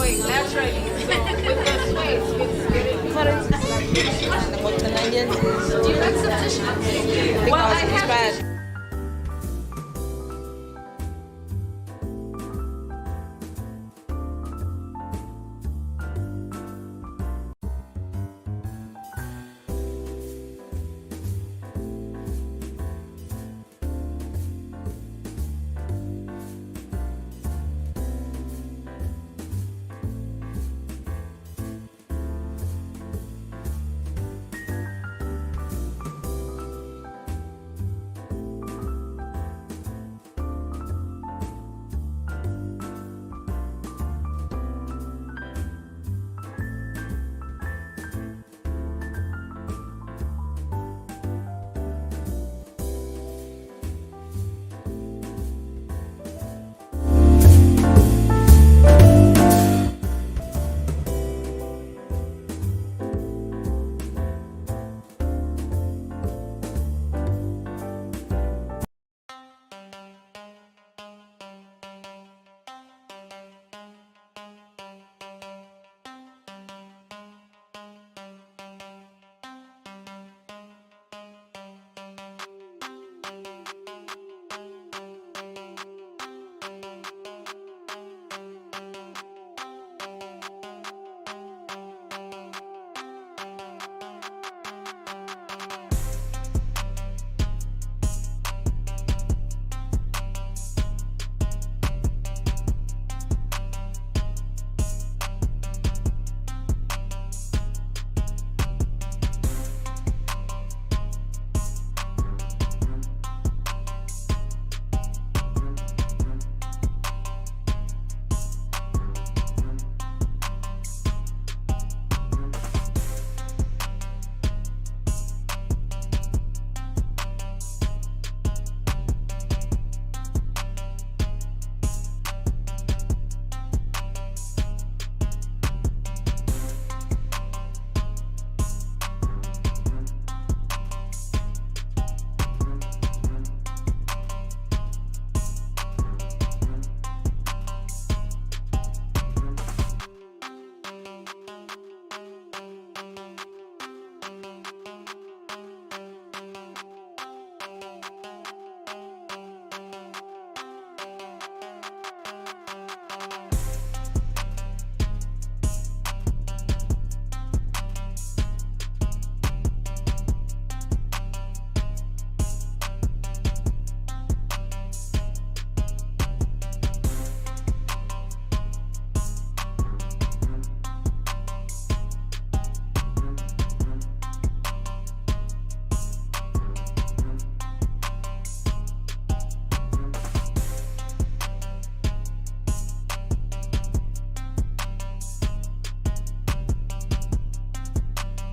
way naturally. So with the sweets, it's Current is like about 9 years. do you like some dishes? I think I was inspired.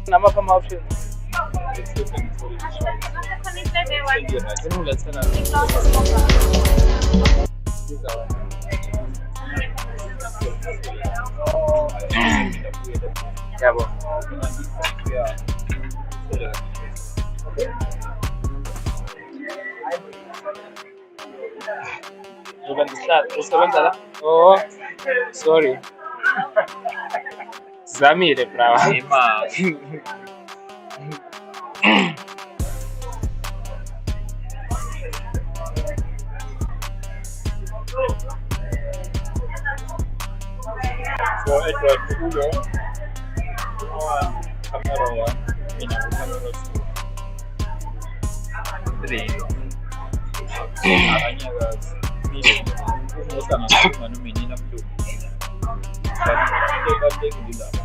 Number from option. Oh, sorry. Zamile brava. So Edward Kulo, camera 1, mina camera 2, 3. Abanye umusa ngakhuluma nomenina mlungu. Kubalulekile lapha.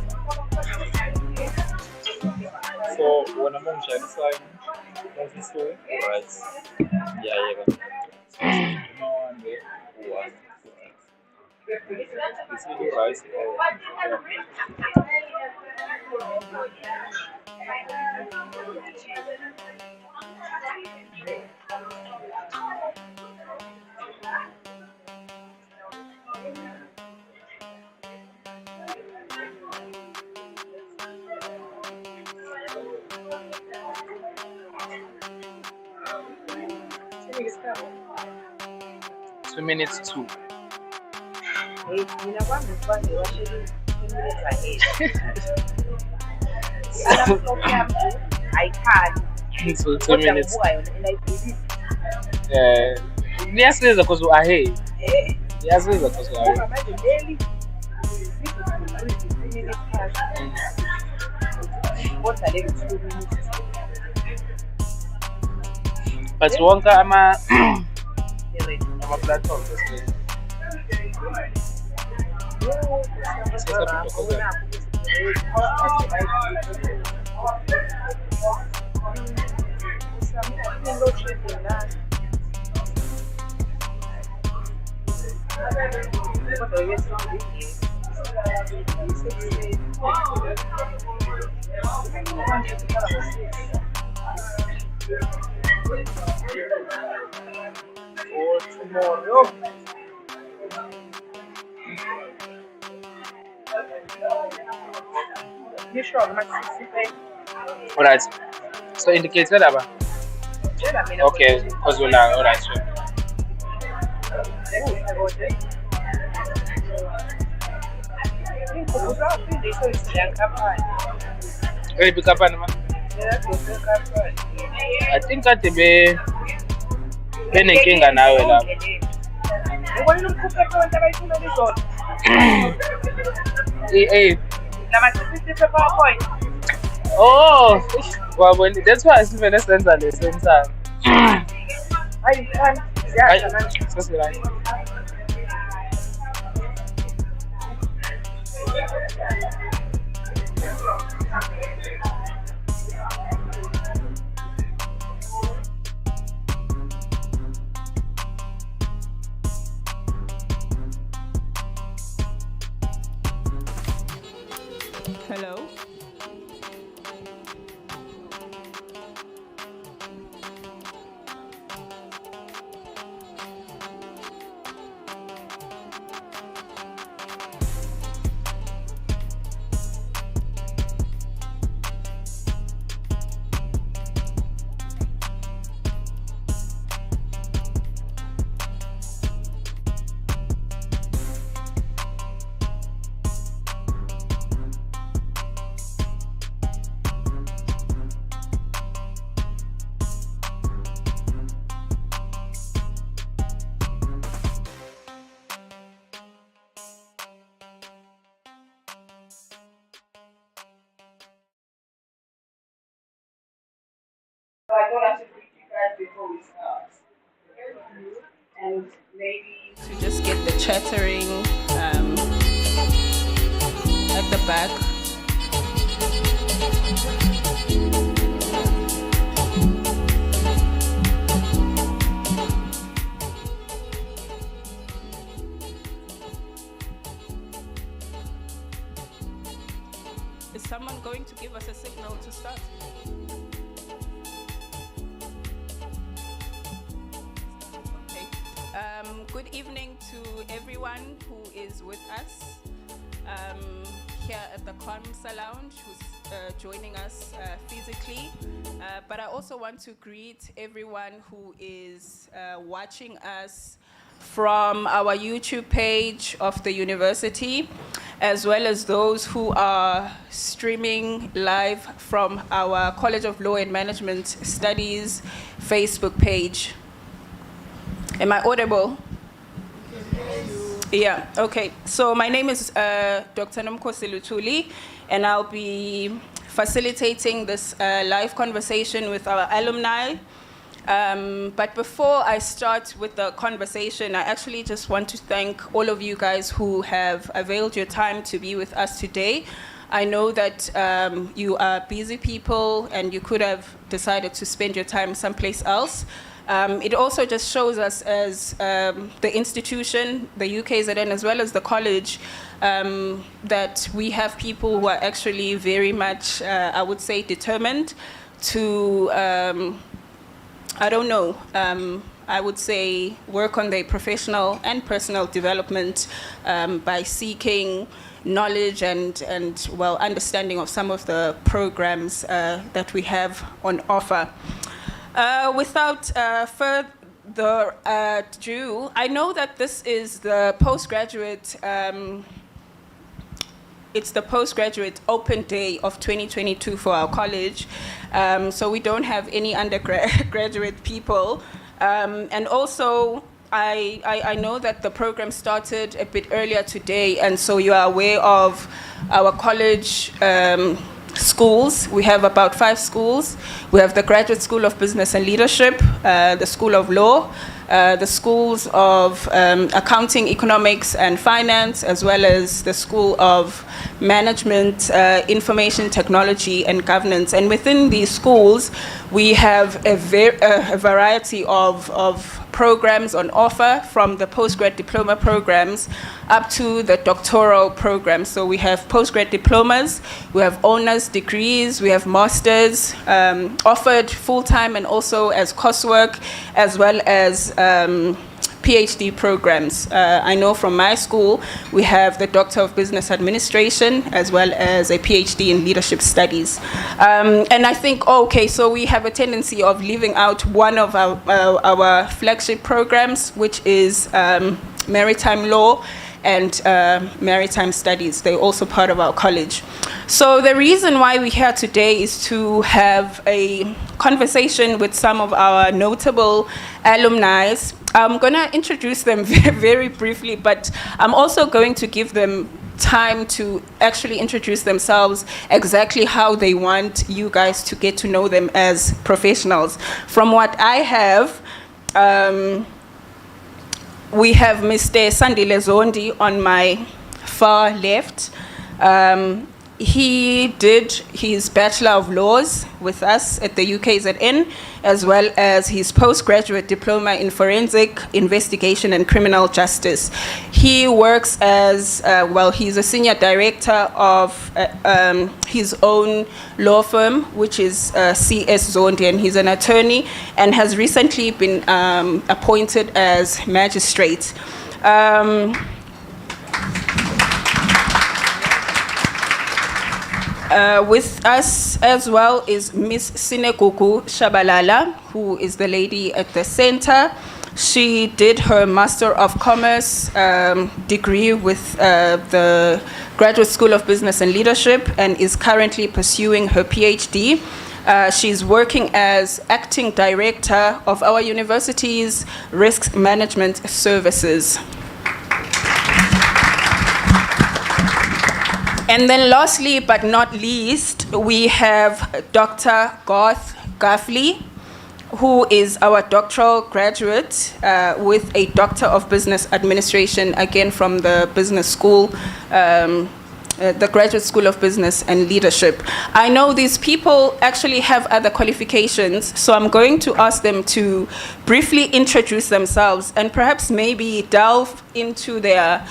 So wona mongishayisana ngiziswe right. Ngiyayeka. Mawande u1. It's really rice. Two minutes 2. Mina kwami ngifane washele 10 minutes ahead. Alarm clock yami ayikhali. So 2 Kodwa minutes. ngibuka yona and I believe Niyasiza because we are here. Niyasiza because we are kuba here. manje daily need to 3 minutes past. Kodwa le 2 minutes. But wonke ama Direct. platforms For tomorrow. You sure I'm not 60? Alright. So indicate where aba? Okay, KwaZulu-Natal. Alright, sure. Hey, pick up man. I think kade benenkinga nawe lapha. Eh. Oh, well, that's why I still sense at the same time. So right. Hello. So I thought I should greet you guys before we start. And maybe To just get the chattering at the back. Is someone going to give us a signal to start? Okay. Good evening to everyone who is with us here at the Comsa Lounge, who's joining us physically. But I also want to greet everyone who is watching us from our YouTube page of the university, as well as those who are streaming live from our College of Law and Management Studies Facebook page. Am I audible? Yeah, okay. So my name is Dr. Nomkhosi Luthuli, and I'll be facilitating this live conversation with our alumni. But before I start with the conversation, I actually just want to thank all of you guys who have availed your time to be with us today. I know that you are busy people and you could have decided to spend your time someplace else. It also just shows us as the institution, the UKZN, as well as the college, that we have people who are actually very much, I would say, determined to, I don't know, I would say work on their professional and personal development by seeking knowledge and well, understanding of some of the programs that we have on offer. Without I know that this is the postgraduate. It's the postgraduate open day of 2022 for our college, so we don't have any undergraduate people, and also I know that the program started a bit earlier today, and so you are aware of our college schools. We have about 5 schools. We have the Graduate School of Business and Leadership, the School of Law, the schools of Accounting, Economics and Finance, as well as the School of Management, Information Technology and Governance. And within these schools, we have a variety of programs on offer, from the postgrad diploma programs up to the doctoral programs. So we have postgrad diplomas, we have honors degrees, we have masters offered full-time and also as coursework, as well as PhD programs. I know from my school, we have the Doctor of Business Administration, as well as a PhD in Leadership Studies. And I think, so we have a tendency of leaving out one of our flagship programs, which is Maritime Law and Maritime Studies. They're also part of our college. So the reason why we're here today is to have a conversation with some of our notable alumni. I'm going to introduce them very briefly, but I'm also going to give them time to actually introduce themselves exactly how they want you guys to get to know them as professionals. From what I have, we have Mr. Sandile Zondi on my far left. He did his Bachelor of Laws with us at the UKZN, as well as his postgraduate diploma in Forensic Investigation and Criminal Justice. He works as, he's a senior director of his own law firm, which is CS Zondi, and he's an attorney and has recently been appointed as magistrate. With us as well is Miss Sinegugu Shabalala, who is the lady at the center. She did her Master of Commerce degree with the Graduate School of Business and Leadership and is currently pursuing her PhD. She's working as acting director of our university's risk management services. And then lastly, but not least, we have Dr. Garth Gaffley, who is our doctoral graduate with a Doctor of Business Administration, again from the business school, the Graduate School of Business and Leadership. I know these people actually have other qualifications, so I'm going to ask them to briefly introduce themselves and perhaps maybe delve into their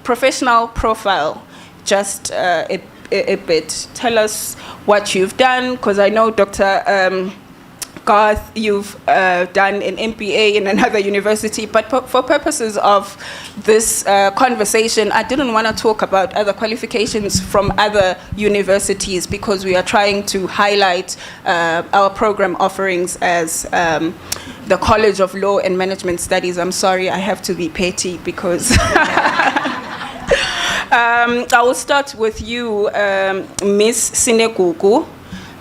professional profile. Just a bit. Tell us what you've done, because I know Dr. Garth, you've done an MBA in another university, but for purposes of this conversation, I didn't want to talk about other qualifications from other universities because we are trying to highlight our program offerings as the College of Law and Management Studies. I'm sorry, I have to be petty because... I will start with you, Miss Sinegugu.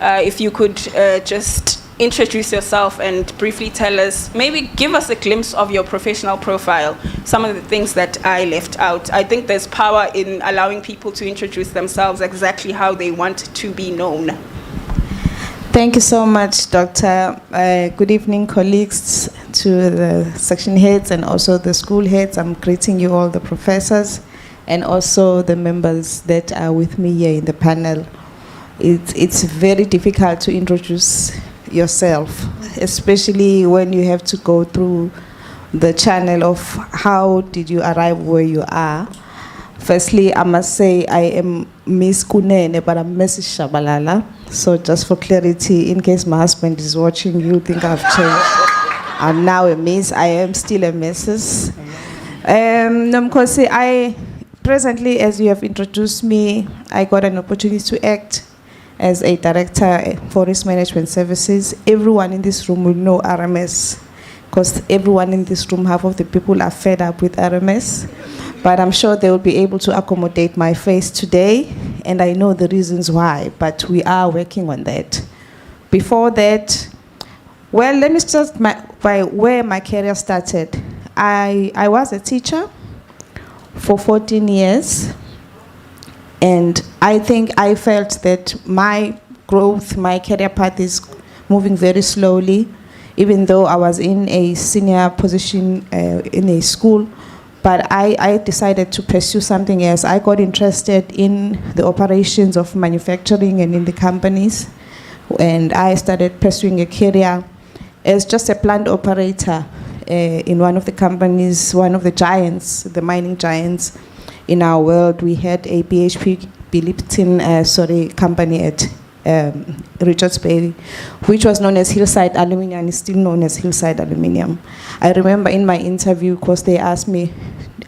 If you could just introduce yourself and briefly tell us, maybe give us a glimpse of your professional profile, some of the things that I left out. I think there's power in allowing people to introduce themselves exactly how they want to be known. Thank you so much, Doctor. Good evening, colleagues, to the section heads and also the school heads. I'm greeting you all, the professors, and also the members that are with me here in the panel. It's very difficult to introduce yourself, especially when you have to go through the channel of how did you arrive where you are. Firstly, I must say I am Miss Kunene, but I'm Mrs. Shabalala. So just for clarity, in case my husband is watching, you think I've changed. I'm now a Miss. I am still a Mrs. Namkosi, presently, as you have introduced me, I got an opportunity to act as a director for risk management services. Everyone in this room will know RMS. because everyone in this room, half of the people are fed up with RMS. But I'm sure they will be able to accommodate my face today, and I know the reasons why, but we are working on that. Before that, well, let me start by where my career started. I was a teacher for 14 years, and I think I felt that my growth, my career path is moving very slowly, even though I was in a senior position in a school. But I decided to pursue something else. I got interested in the operations of manufacturing and in the companies. And I started pursuing a career as just a plant operator in one of the companies, one of the giants, the mining giants in our world. We had a BHP Billiton company at Richards Bay, which was known as Hillside Aluminium and is still known as Hillside Aluminium. I remember in my interview, because they asked me,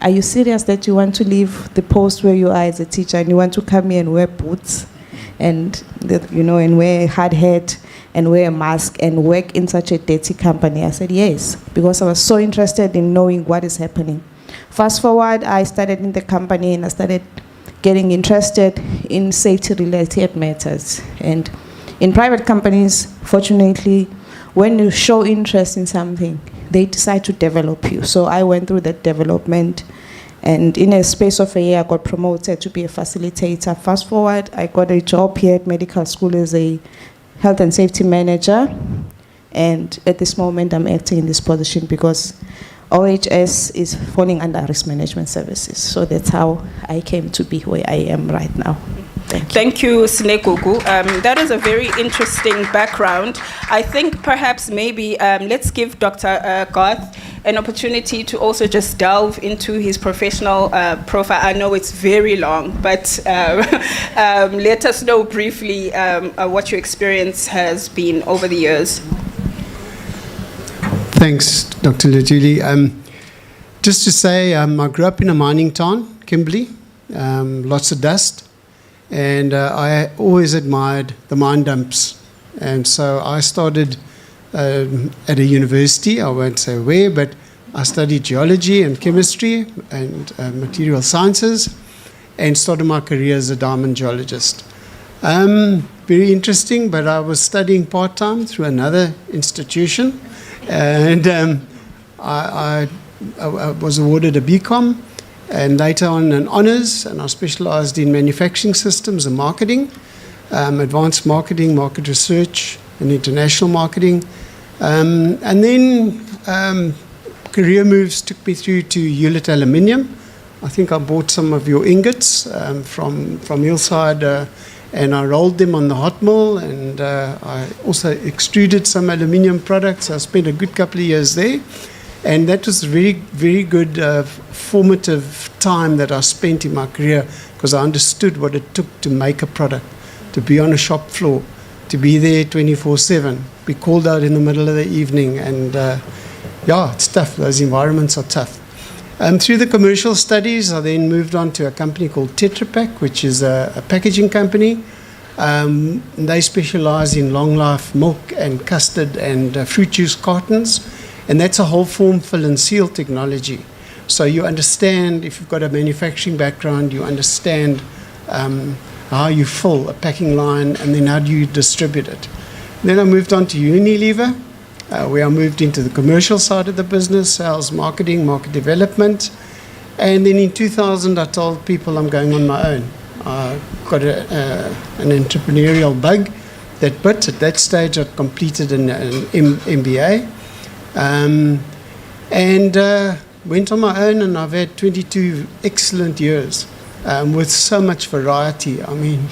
are you serious that you want to leave the post where you are as a teacher and you want to come here and wear boots and and wear a hard hat and wear a mask and work in such a dirty company? I said yes, because I was so interested in knowing what is happening. Fast forward, I started in the company and I started getting interested in safety-related matters. And in private companies, fortunately, when you show interest in something, they decide to develop you. So I went through that development, and in a space of a year, I got promoted to be a facilitator. Fast forward, I got a job here at medical school as a health and safety manager, and at this moment, I'm acting in this position because OHS is falling under risk management services. So that's how I came to be where I am right now. Thank you, Sinegugu. That is a very interesting background. I think perhaps maybe let's give Dr. Garth an opportunity to also just delve into his professional profile. I know it's very long, but let us know briefly what your experience has been over the years. Thanks, Dr. Lejuli. Just to say, I grew up in a mining town, Kimberley, lots of dust, and I always admired the mine dumps. And so I started at a university, I won't say where, but I studied geology and chemistry and material sciences, and started my career as a diamond geologist. Very interesting, but I was studying part-time through another institution. And I was awarded a BCom and later on an honours, and I specialised in manufacturing systems and marketing, advanced marketing, market research and international marketing. And then career moves took me through to Hewlett Aluminium. I think I bought some of your ingots from Hillside and I rolled them on the hot mill, and I also extruded some aluminium products. I spent a good couple of years there, and that was a very, very good formative time that I spent in my career, because I understood what it took to make a product, to be on a shop floor, to be there 24/7, be called out in the middle of the evening, and it's tough. Those environments are tough. Through the commercial studies, I then moved on to a company called Tetra Pak, which is a packaging company. They specialize in long life milk and custard and fruit juice cartons, and that's a whole form, fill and seal technology. So you understand, if you've got a manufacturing background, you understand how you fill a packing line and then how do you distribute it. Then I moved on to Unilever, where I moved into the commercial side of the business, sales, marketing, market development. And then in 2000, I told people I'm going on my own. I got an entrepreneurial bug that bit. At that stage, I'd completed an MBA. And went on my own, and I've had 22 excellent years with so much variety. I mean,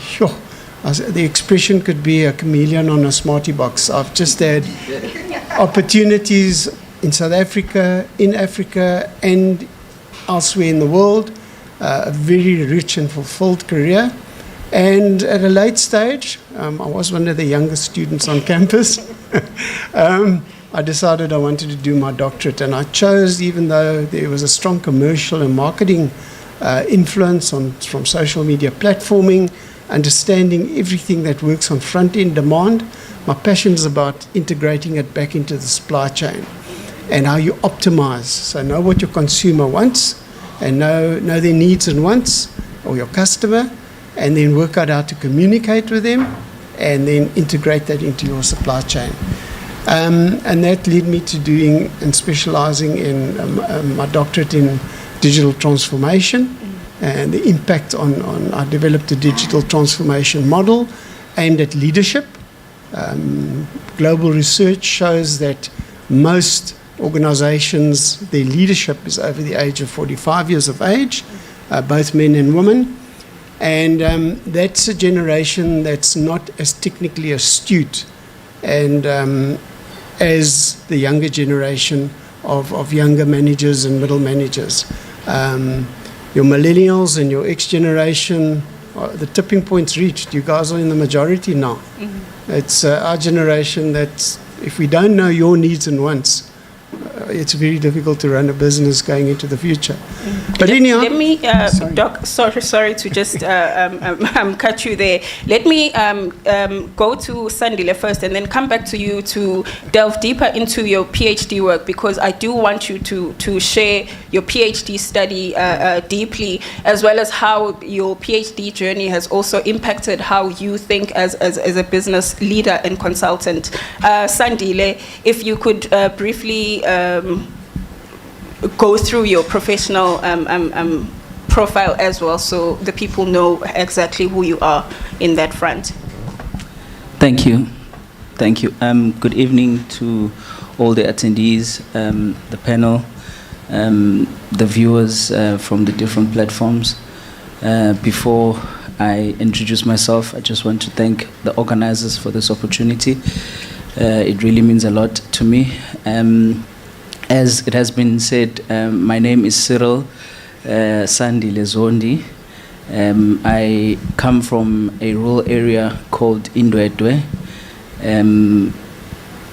the expression could be a chameleon on a Smartie box. I've just had opportunities in South Africa, in Africa, and elsewhere in the world. A very rich and fulfilled career. And at a late stage, I was one of the youngest students on campus. I decided I wanted to do my doctorate, and I chose, even though there was a strong commercial and marketing influence from social media platforming, understanding everything that works on front-end demand. My passion is about integrating it back into the supply chain. and how you optimize. So know what your consumer wants and know their needs and wants, or your customer, and then work out how to communicate with them and then integrate that into your supply chain. And that led me to doing and specializing in my doctorate in digital transformation and the impact on I developed a digital transformation model aimed at leadership. Global research shows that most organizations, their leadership is over the age of 45 years of age, both men and women. And that's a generation that's not as technically astute and as the younger generation of younger managers and middle managers. Your millennials and your X generation, the tipping point's reached. You guys are in the majority now. Mm-hmm. It's our generation that if we don't know your needs and wants, it's very difficult to run a business going into the future. But anyhow, let me, Doc. Sorry to just cut you there. Let me go to Sandile first, and then come back to you to delve deeper into your PhD work, because I do want you to share your PhD study deeply, as well as how your PhD journey has also impacted how you think as a business leader and consultant. Sandile, if you could briefly go through your professional profile as well, so the people know exactly who you are in that front. Thank you. Good evening to all the attendees, the panel, the viewers from the different platforms. Before I introduce myself, I just want to thank the organizers for this opportunity. It really means a lot to me. As it has been said, my name is Cyril Sandile Zondi. I come from a rural area called Indwedwe.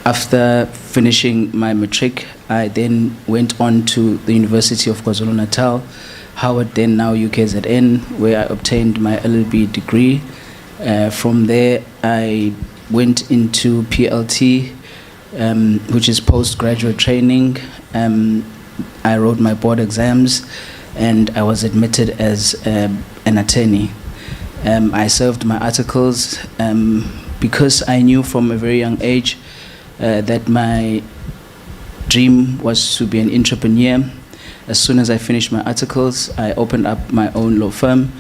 After finishing my matric, I then went on to the University of KwaZulu-Natal, Howard, then now UKZN, where I obtained my LLB degree. From there, I went into PLT, which is postgraduate training. I wrote my board exams, and I was admitted as an attorney. I served my articles because I knew from a very young age that my dream was to be an entrepreneur. As soon as I finished my articles, I opened up my own law firm,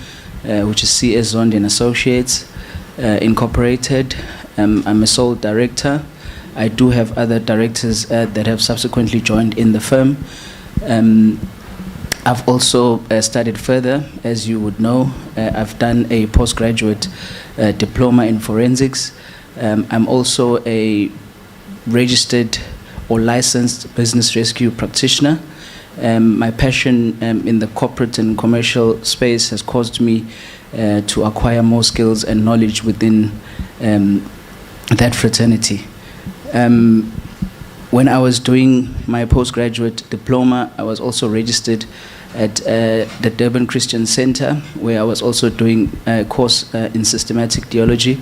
which is CS Zondi and Associates Incorporated. I'm a sole director. I do have other directors that have subsequently joined in the firm. I've also studied further, as you would know. I've done a postgraduate diploma in forensics. I'm also a registered or licensed business rescue practitioner. My passion in the corporate and commercial space has caused me to acquire more skills and knowledge within that fraternity. When I was doing my postgraduate diploma, I was also registered at the Durban Christian Center, where I was also doing a course in systematic theology.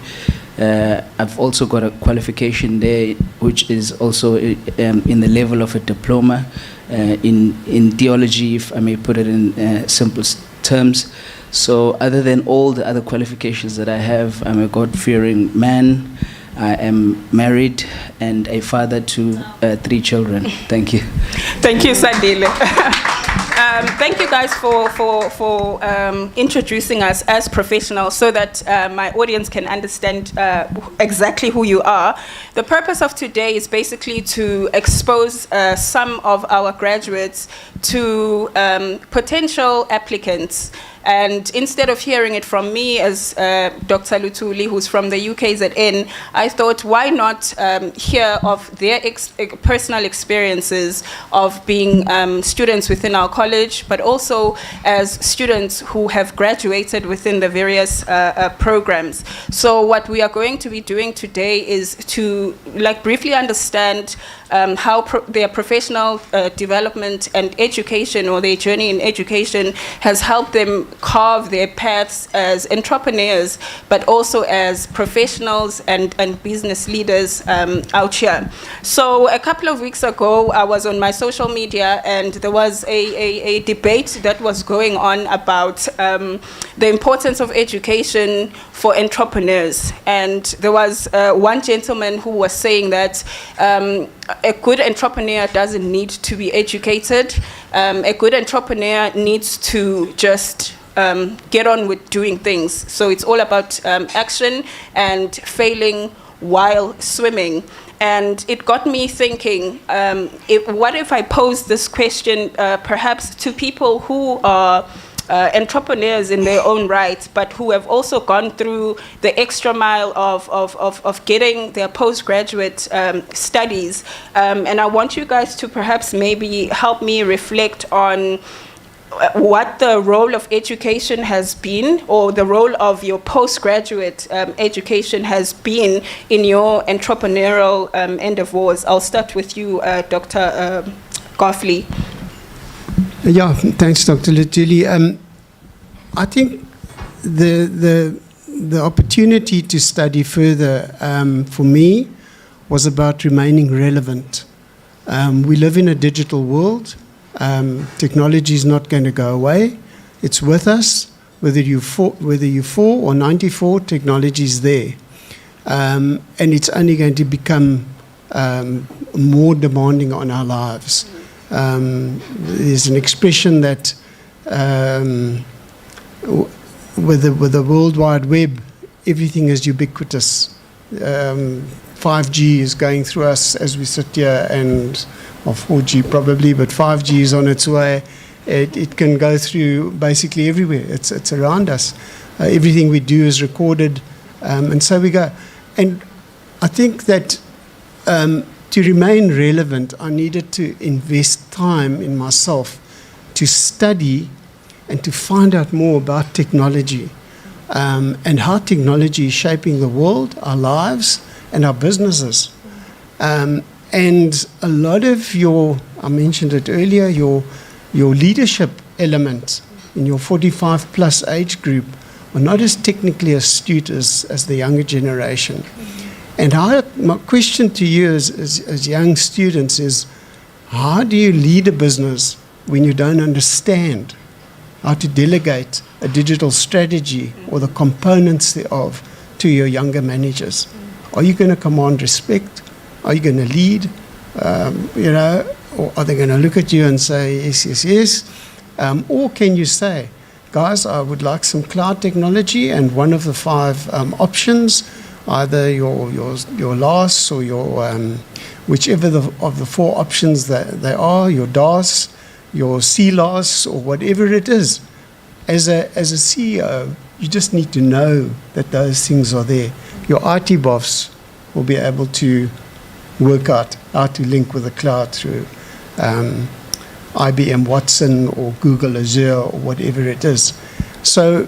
I've also got a qualification there, which is also in the level of a diploma in theology, if I may put it in simple terms. So other than all the other qualifications that I have, I'm a God-fearing man. I am married and a father to 3 children. Thank you. Thank you, Sandile. Thank you guys for introducing us as professionals, so that my audience can understand exactly who you are. The purpose of today is basically to expose some of our graduates to potential applicants. And instead of hearing it from me as Dr. Luthuli, who's from the UKZN, I thought, why not hear of their personal experiences of being students within our college, but also as students who have graduated within the various programs. So what we are going to be doing today is to briefly understand how their professional development and education, or their journey in education, has helped them carve their paths as entrepreneurs, but also as professionals and business leaders out here. So a couple of weeks ago, I was on my social media, and there was a debate that was going on about the importance of education for entrepreneurs. And there was one gentleman who was saying that a good entrepreneur doesn't need to be educated. A good entrepreneur needs to just get on with doing things. So it's all about action and failing while swimming. And it got me thinking, what if I pose this question perhaps to people who are entrepreneurs in their own right, but who have also gone through the extra mile of getting their postgraduate studies. And I want you guys to perhaps maybe help me reflect on what the role of education has been, or the role of your postgraduate education has been in your entrepreneurial endeavors. I'll start with you, Dr. Goffley. Yeah, thanks, Dr. Lutuli. I think the opportunity to study further for me was about remaining relevant. We live in a digital world. Technology is not going to go away. It's with us. Whether you're 4 or 94, technology is there. And it's only going to become more demanding on our lives. There's an expression that with the World Wide Web, everything is ubiquitous. 5G is going through us as we sit here, or 4G probably, but 5G is on its way. It can go through basically everywhere. It's around us. Everything we do is recorded, and so we go. And I think that to remain relevant, I needed to invest time in myself to study and to find out more about technology and how technology is shaping the world, our lives, and our businesses. And a lot of your, I mentioned it earlier, your leadership element in your 45 plus age group are not as technically astute as the younger generation. And my question to you as young students is, how do you lead a business when you don't understand how to delegate a digital strategy or the components thereof to your younger managers? Are you going to command respect? Are you going to lead? Or are they going to look at you and say, yes, yes, yes? Or can you say, guys, I would like some cloud technology, and one of the 5 options, either your LAS or your whichever of the 4 options that they are, your DAS, your CLAS, or whatever it is. As a CEO, you just need to know that those things are there. Your IT boss will be able to work out how to link with the cloud through IBM Watson or Google Azure or whatever it is. So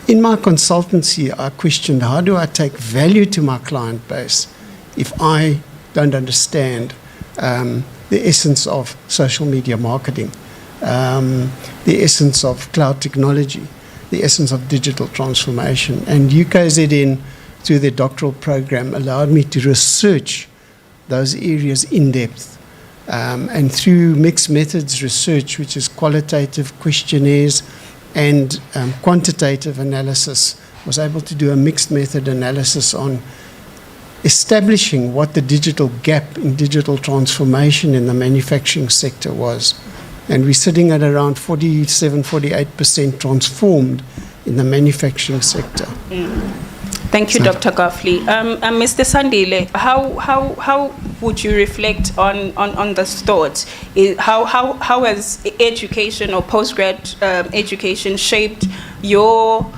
in my consultancy, I questioned, how do I take value to my client base if I don't understand the essence of social media marketing, the essence of cloud technology, the essence of digital transformation? And UKZN, through their doctoral program, allowed me to research those areas in depth. And through mixed methods research, which is qualitative questionnaires and quantitative analysis, was able to do a mixed method analysis on establishing what the digital gap in digital transformation in the manufacturing sector was. And we're sitting at around 47, 48% transformed in the manufacturing sector. Thank you, Dr. Goffley. Mr. Sandile, how would you reflect on this thought? How has education or postgrad education shaped your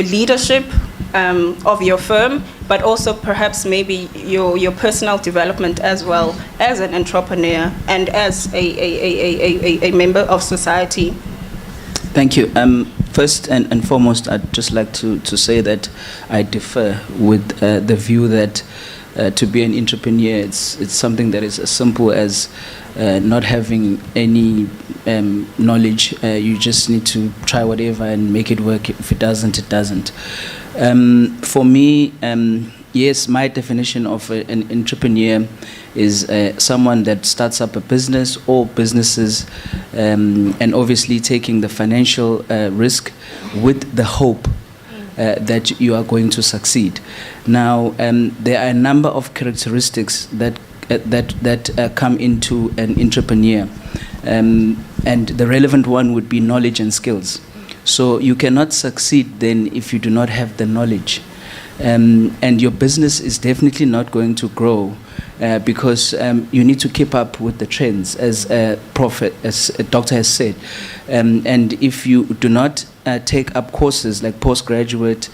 leadership of your firm, but also perhaps maybe your personal development as well as an entrepreneur and as a member of society? Thank you. First and foremost, I'd just like to say that I differ with the view that to be an entrepreneur. It's something that is as simple as not having any knowledge. You just need to try whatever and make it work. If it doesn't, it doesn't. For me, yes, my definition of an entrepreneur is someone that starts up a business or businesses, and obviously taking the financial risk with the hope that you are going to succeed. Now, there are a number of characteristics that come into an entrepreneur, and the relevant one would be knowledge and skills. So you cannot succeed then if you do not have the knowledge. And your business is definitely not going to grow because you need to keep up with the trends, as a doctor has said. And if you do not take up courses like postgraduate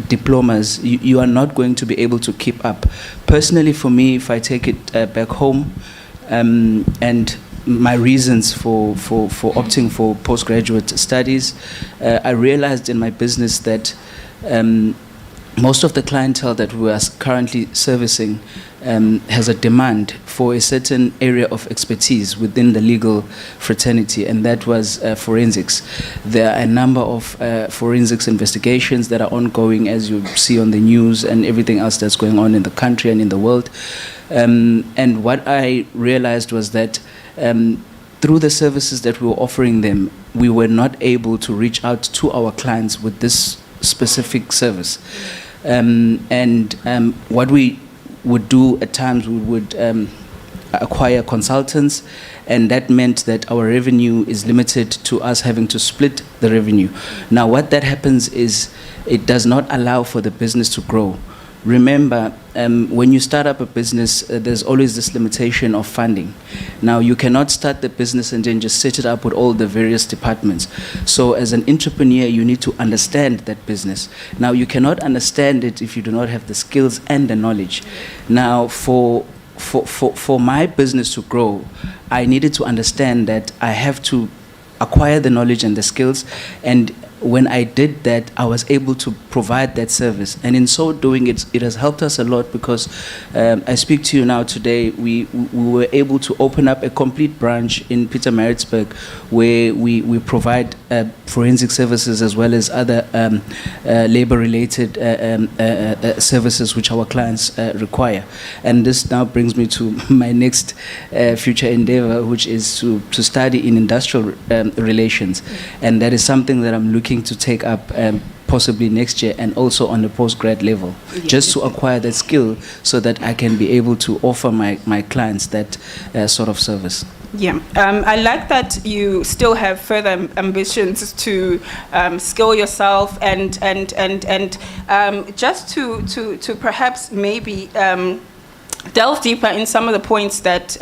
diplomas, you are not going to be able to keep up. Personally, for me, if I take it back home, and my reasons for opting for postgraduate studies, I realized in my business that most of the clientele that we are currently servicing has a demand for a certain area of expertise within the legal fraternity, and that was forensics. There are a number of forensics investigations that are ongoing, as you see on the news and everything else that's going on in the country and in the world. And what I realized was that through the services that we were offering them, we were not able to reach out to our clients with this specific service. What we would do at times, we would acquire consultants, and that meant that our revenue is limited to us having to split the revenue. Now, what that happens is it does not allow for the business to grow. Remember, when you start up a business, there's always this limitation of funding. Now, you cannot start the business and then just set it up with all the various departments. So as an entrepreneur, you need to understand that business. Now, you cannot understand it if you do not have the skills and the knowledge. Now, for my business to grow, I needed to understand that I have to acquire the knowledge and the skills, and when I did that, I was able to provide that service. And in so doing, it has helped us a lot because I speak to you now today, we were able to open up a complete branch in Pietermaritzburg where we provide forensic services as well as other labor-related services which our clients require. And this now brings me to my next future endeavor, which is to study in industrial relations. And that is something that I'm looking to take up possibly next year, and also on the postgrad level, just to acquire that skill so that I can be able to offer my clients that sort of service. Yeah, I like that you still have further ambitions to skill yourself and just to perhaps maybe delve deeper in some of the points that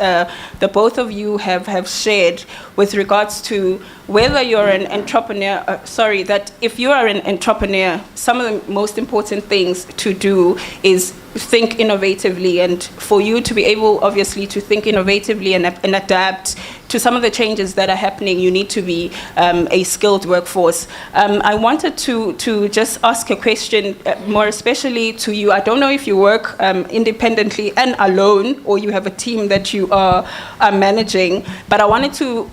the both of you have shared with regards to whether you're an entrepreneur, that if you are an entrepreneur, some of the most important things to do is think innovatively, and for you to be able, obviously, to think innovatively and adapt to some of the changes that are happening, you need to be a skilled workforce. I wanted to just ask a question, more especially to you. I don't know if you work independently and alone, or you have a team that you are managing, but I wanted to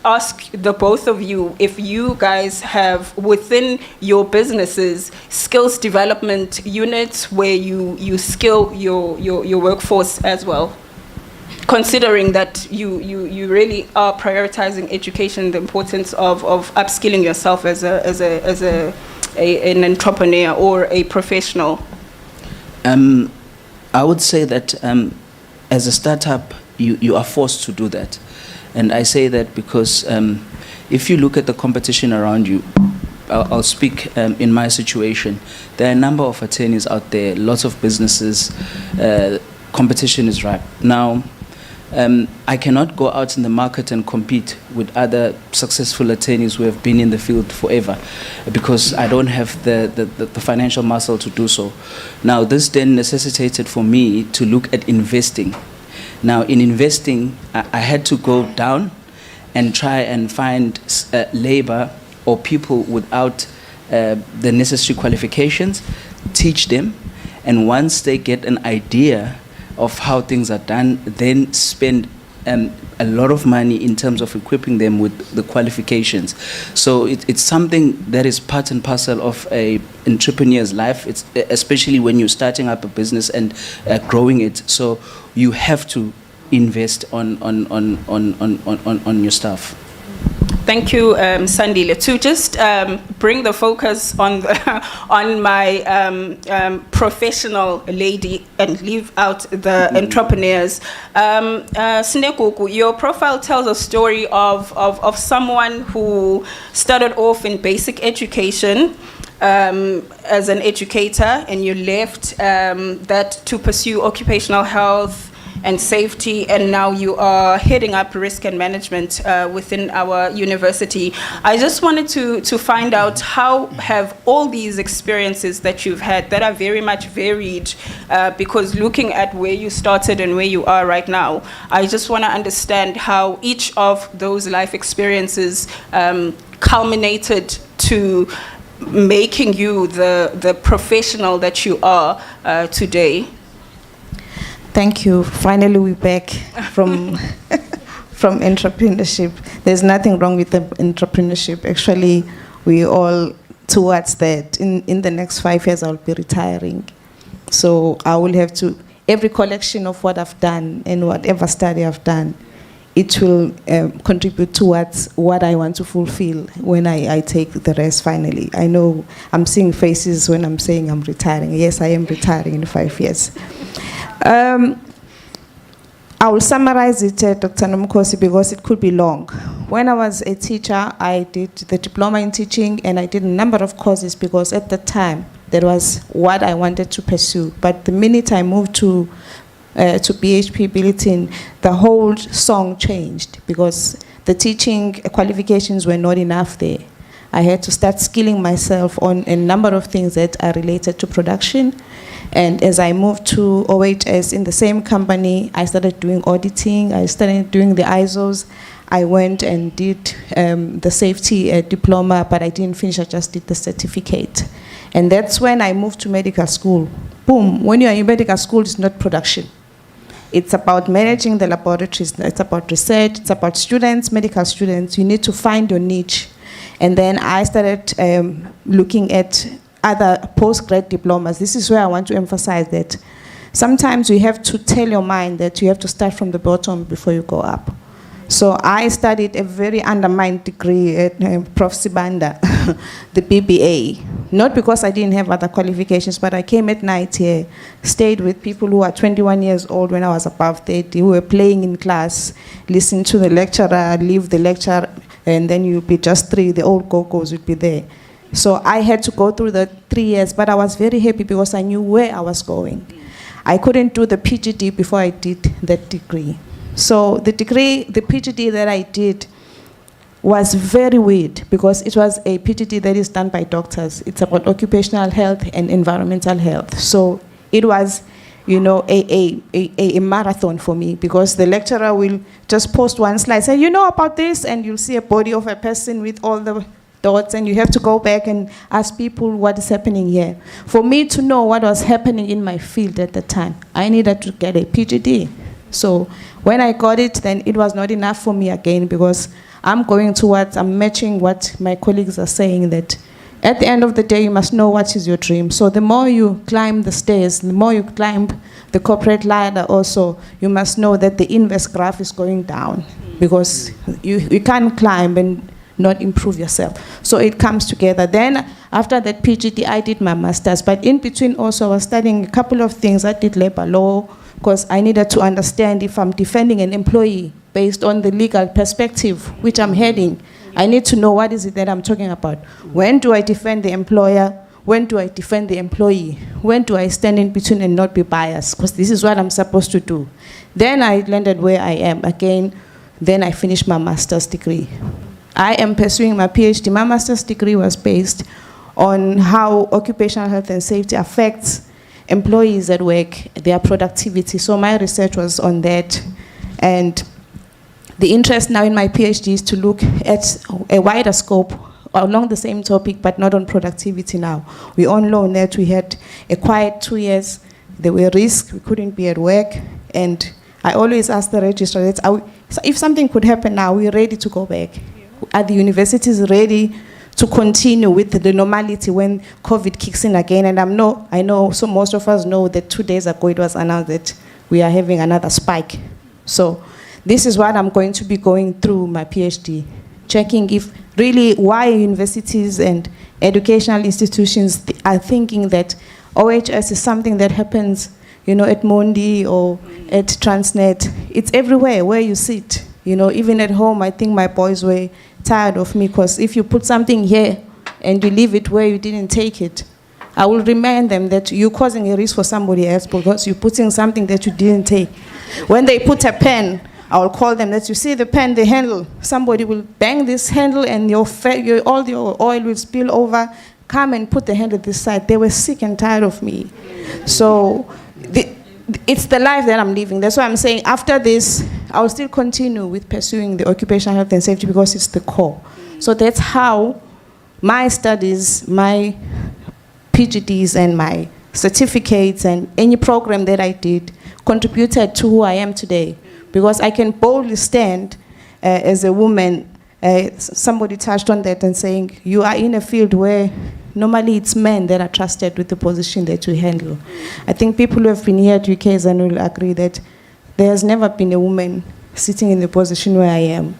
ask the both of you if you guys have within your businesses skills development units where you skill your workforce as well, considering that you really are prioritizing education, the importance of upskilling yourself as an entrepreneur or a professional. I would say that as a startup, you are forced to do that. And I say that because if you look at the competition around you, I'll speak in my situation. There are a number of attorneys out there, lots of businesses, competition is ripe. Now, I cannot go out in the market and compete with other successful attorneys who have been in the field forever because I don't have the financial muscle to do so. Now, this then necessitated for me to look at investing. Now, in investing, I had to go down and try and find labor or people without the necessary qualifications, teach them, And once they get an idea of how things are done, then spend a lot of money in terms of equipping them with the qualifications. So it's something that is part and parcel of a entrepreneur's life. It's especially when you're starting up a business and growing it. So you have to invest on your staff. Thank you, Sandile. To just bring the focus on on my professional lady and leave out the entrepreneurs. Snekuku, your profile tells a story of someone who started off in basic education as an educator, and you left that to pursue occupational health and safety, and now you are heading up risk and management within our university. I just wanted to find out, how have all these experiences that you've had that are very much varied, because looking at where you started and where you are right now, I just want to understand how each of those life experiences culminated to making you the professional that you are today. Thank you. Finally, we're back from from entrepreneurship. There's nothing wrong with the entrepreneurship. Actually, we all towards that. In the next 5 years, I'll be retiring. So I will have to, every collection of what I've done and whatever study I've done, it will contribute towards what I want to fulfill when I take the rest finally. I know I'm seeing faces when I'm saying I'm retiring. Yes, I am retiring in 5 years. I will summarize it, Dr. Nomkosi, because it could be long. When I was a teacher, I did the diploma in teaching, and I did a number of courses because at the time, that was what I wanted to pursue. But the minute I moved to BHP Billiton, the whole song changed because the teaching qualifications were not enough there. I had to start skilling myself on a number of things that are related to production. And as I moved to OHS in the same company, I started doing auditing, I started doing the ISOs. I went and did the safety diploma, but I didn't finish, I just did the certificate. And that's when I moved to medical school. Boom, when you're in medical school, it's not production. It's about managing the laboratories, it's about research, it's about students, medical students. You need to find your niche. And then I started looking at other postgrad diplomas. This is where I want to emphasize that sometimes you have to tell your mind that you have to start from the bottom before you go up. So I studied a very undermined degree at Prof. Sibanda, the BBA. Not because I didn't have other qualifications, but I came at night here, stayed with people who are 21 years old when I was above 30, who were playing in class, listening to the lecturer, leave the lecture, and then you'll be just 3, the old go-go's would be there. So I had to go through the 3 years, but I was very happy because I knew where I was going. I couldn't do the PGD before I did that degree. So the PGD that I did was very weird because it was a PGD that is done by doctors. It's about occupational health and environmental health. So it was, you know, a marathon for me because the lecturer will just post one slide, say, you know about this, and you'll see a body of a person with all the dots, and you have to go back and ask people what is happening here. For me to know what was happening in my field at the time, I needed to get a PGD. So when I got it, then it was not enough for me again because I'm matching what my colleagues are saying, that at the end of the day, you must know what is your dream. So the more you climb the stairs, the more you climb the corporate ladder also, you must know that the inverse graph is going down because you can't climb and not improve yourself. So it comes together. Then after that PGD, I did my master's. But in between also, I was studying a couple of things. I did labor law because I needed to understand if I'm defending an employee based on the legal perspective which I'm heading. I need to know what is it that I'm talking about. When do I defend the employer? When do I defend the employee? When do I stand in between and not be biased? Because this is what I'm supposed to do. Then I landed where I am again. Then I finished my master's degree. I am pursuing my PhD. My master's degree was based on how occupational health and safety affects employees at work, their productivity. So my research was on that. And the interest now in my PhD is to look at a wider scope along the same topic, but not on productivity now. We all know that we had a quiet 2 years. There were risks. We couldn't be at work. And I always ask the registrar, so if something could happen now, we're ready to go back. Are the universities ready to continue with the normality when COVID kicks in again? And I know, so most of us know that 2 days ago it was announced that we are having another spike. So this is what I'm going to be going through my PhD, checking if really why universities and educational institutions are thinking that OHS is something that happens, at Mondi or at Transnet. It's everywhere where you sit. Even at home, I think my boys were tired of me, because if you put something here and you leave it where you didn't take it, I will remind them that you're causing a risk for somebody else because you're putting something that you didn't take. When they put a pen, I will call them that you see the pen, the handle, somebody will bang this handle and all your oil will spill over. Come and put the handle this side. They were sick and tired of me. So it's the life that I'm living. That's why I'm saying after this, I'll still continue with pursuing the occupational health and safety because it's the core. So that's how my studies, my PhDs and my certificates and any program that I did contributed to who I am today. Because I can boldly stand as a woman, somebody touched on that and saying, you are in a field where normally it's men that are trusted with the position that you handle. I think people who have been here at UKZN will agree that there has never been a woman sitting in the position where I am.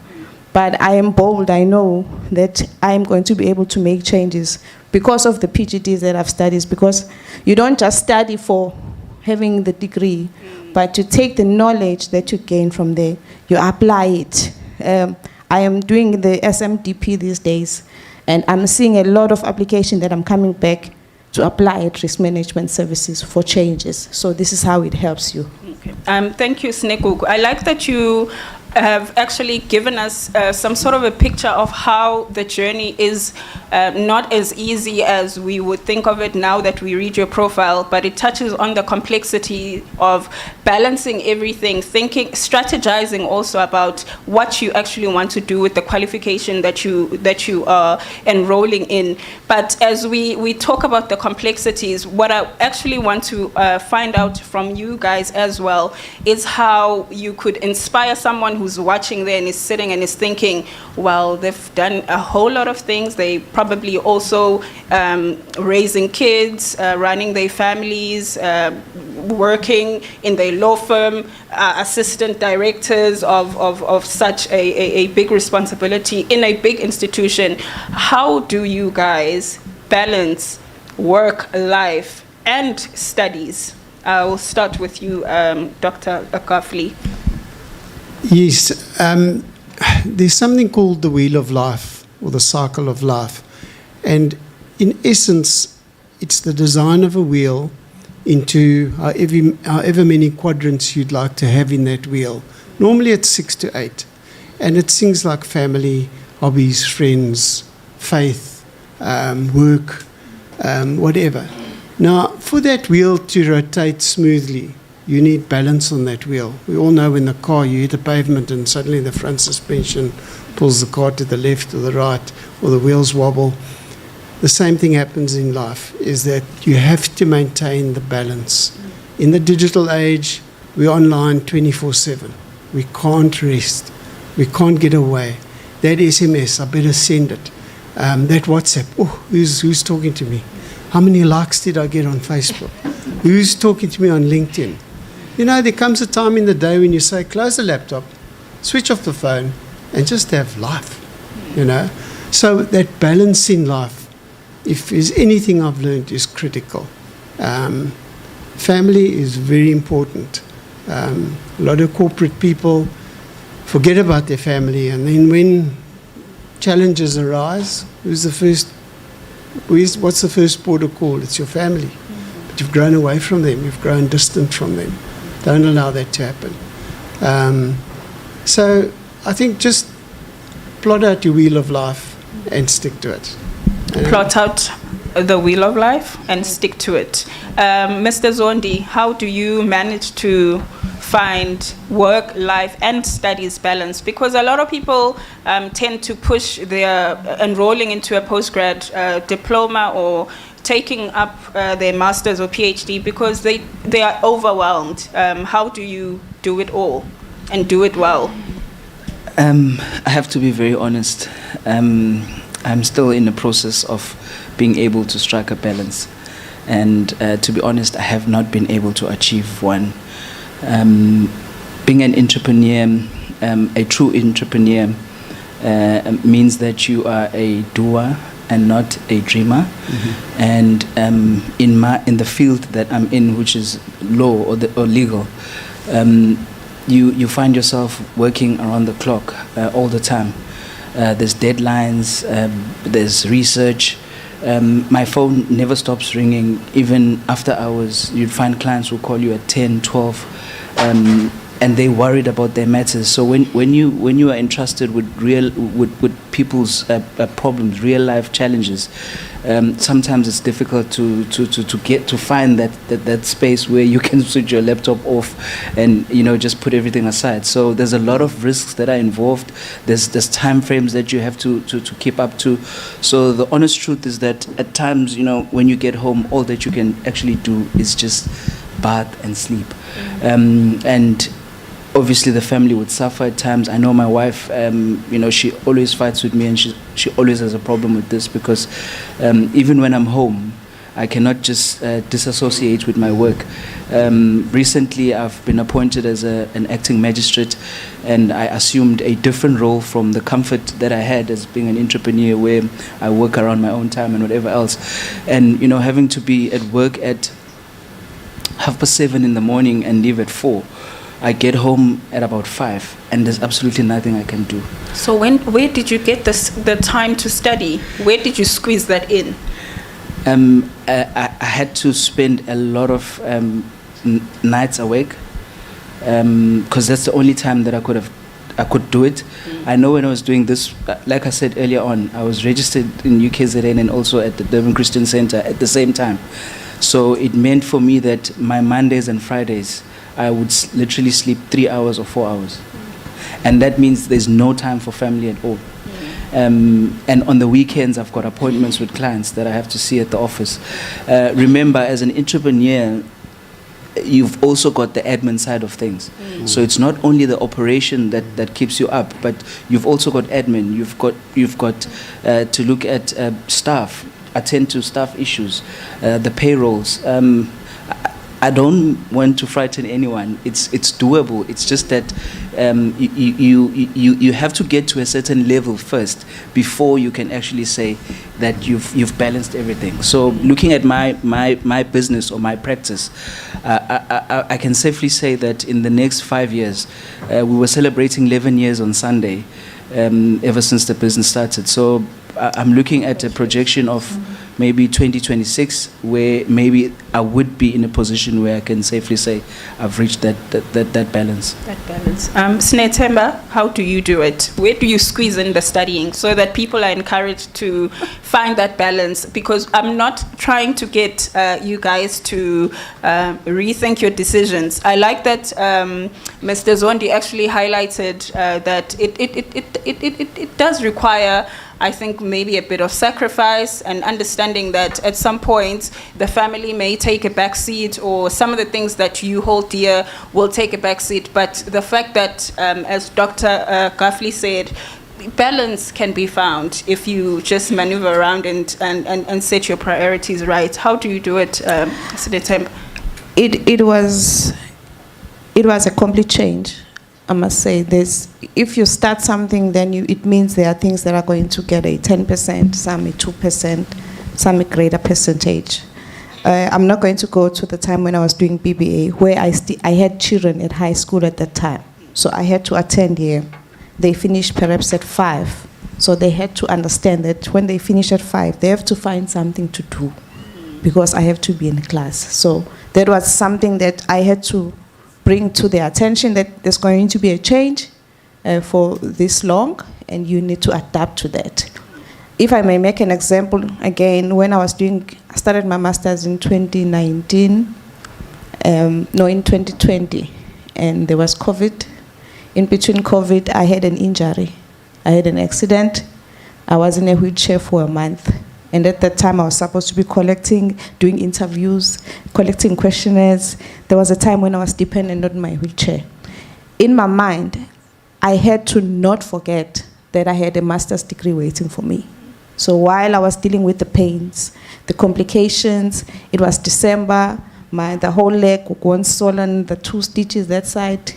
But I am bold. I know that I am going to be able to make changes because of the PhDs that I've studied. Because you don't just study for having the degree, but you take the knowledge that you gain from there, you apply it. I am doing the SMDP these days, and I'm seeing a lot of application that I'm coming back to apply at risk management services for changes. So this is how it helps you. Okay. Thank you, Snekuku. I like that you have actually given us some sort of a picture of how the journey is not as easy as we would think of it now that we read your profile, but it touches on the complexity of balancing everything, thinking, strategizing also about what you actually want to do with the qualification that you are enrolling in. But as we talk about the complexities, what I actually want to find out from you guys as well is how you could inspire someone who's watching there and is sitting and is thinking, well, they've done a whole lot of things. They probably also raising kids, running their families, working in their law firm, assistant directors of such a big responsibility in a big institution. How do you guys balance work, life, and studies? I'll start with you, Dr. Akafli. Yes, there's something called the wheel of life or the cycle of life. And in essence, it's the design of a wheel into however many quadrants you'd like to have in that wheel. Normally it's 6 to 8. And it's things like family, hobbies, friends, faith, work, whatever. Now, for that wheel to rotate smoothly, you need balance on that wheel. We all know in the car you hit the pavement and suddenly the front suspension pulls the car to the left or the right, or the wheels wobble. The same thing happens in life, is that you have to maintain the balance. In the digital age, we're online 24/7. We can't rest. We can't get away. That SMS, I better send it. That WhatsApp, oh, who's talking to me? How many likes did I get on Facebook? Who's talking to me on LinkedIn? You know, there comes a time in the day when you say, close the laptop, switch off the phone, and just have life, you know. So that balance in life, if there's anything I've learned, is critical. Family is very important. A lot of corporate people forget about their family, and then when challenges arise, what's the first port of call? It's your family. But you've grown away from them, you've grown distant from them. Don't allow that to happen. So I think just plot out your wheel of life and stick to it. Plot out the wheel of life and stick to it. Mr. Zondi, how do you manage to find work, life, and studies balance? Because a lot of people tend to push their enrolling into a postgrad diploma or taking up their master's or PhD because they are overwhelmed. How do you do it all and do it well? I have to be very honest. I'm still in the process of being able to strike a balance. And to be honest, I have not been able to achieve one. Being an entrepreneur, a true entrepreneur, means that you are a doer and not a dreamer. Mm-hmm. And in the field that I'm in, which is law or legal, you find yourself working around the clock all the time. There's deadlines, there's research. My phone never stops ringing, even after hours. You'd find clients who call you at 10, 12, and they're worried about their matters. So when you are entrusted with people's problems, real life challenges, sometimes it's difficult to find that space where you can switch your laptop off and just put everything aside. So there's a lot of risks that are involved. There's time frames that you have to keep up to. So the honest truth is that at times, when you get home, all that you can actually do is just bath and sleep. And obviously the family would suffer at times. I know my wife, she always fights with me, and she always has a problem with this because even when I'm home, I cannot just disassociate with my work. Recently, I've been appointed as an acting magistrate, and I assumed a different role from the comfort that I had as being an entrepreneur, where I work around my own time and whatever else. And having to be at work at 7:30 in the morning and leave at 4. I get home at about 5, and there's absolutely nothing I can do. So where did you get the time to study? Where did you squeeze that in? I had to spend a lot of nights awake because that's the only time that I could do it. I know when I was doing this, like I said earlier on, I was registered in UKZN and also at the Durban Christian Center at the same time. So it meant for me that my Mondays and Fridays, I would literally sleep 3 hours or 4 hours. And that means there's no time for family at all. And on the weekends, I've got appointments with clients that I have to see at the office. Remember, as an entrepreneur, you've also got the admin side of things. So it's not only the operation that keeps you up, but you've also got admin. You've got to look at staff, attend to staff issues, the payrolls. I don't want to frighten anyone. It's doable. It's just that you have to get to a certain level first before you can actually say that you've balanced everything. So looking at my business or my practice, I can safely say that in the next 5 years, we were celebrating 11 years on Sunday, ever since the business started. So I'm looking at a projection of maybe 2026, where maybe I would be in a position where I can safely say I've reached that balance. That balance. Snethemba, how do you do it? Where do you squeeze in the studying so that people are encouraged to find that balance? Because I'm not trying to get you guys to rethink your decisions. I like that Mr. Zondi actually highlighted that it does require, I think, maybe a bit of sacrifice and understanding that at some point the family may take a back seat, or some of the things that you hold dear will take a back seat. But the fact that, as Dr. Gafli said, balance can be found if you just maneuver around and set your priorities right. How do you do it, Sinetemba? It was a complete change. I must say, if you start something, then it means there are things that are going to get a 10%, some a 2%, some a greater percentage. I'm not going to go to the time when I was doing BBA, where I had children at high school at that time. So I had to attend here. They finished perhaps at 5. So they had to understand that when they finish at 5, they have to find something to do because I have to be in class. So that was something that I had to bring to their attention, that there's going to be a change for this long, and you need to adapt to that. If I may make an example, again, when I started my master's in 2019, in 2020, and there was COVID. In between COVID, I had an injury. I had an accident. I was in a wheelchair for a month. And at that time, I was supposed to be doing interviews, collecting questionnaires. There was a time when I was dependent on my wheelchair. In my mind, I had to not forget that I had a master's degree waiting for me. So while I was dealing with the pains, the complications, it was December, the whole leg was swollen, the 2 stitches that side,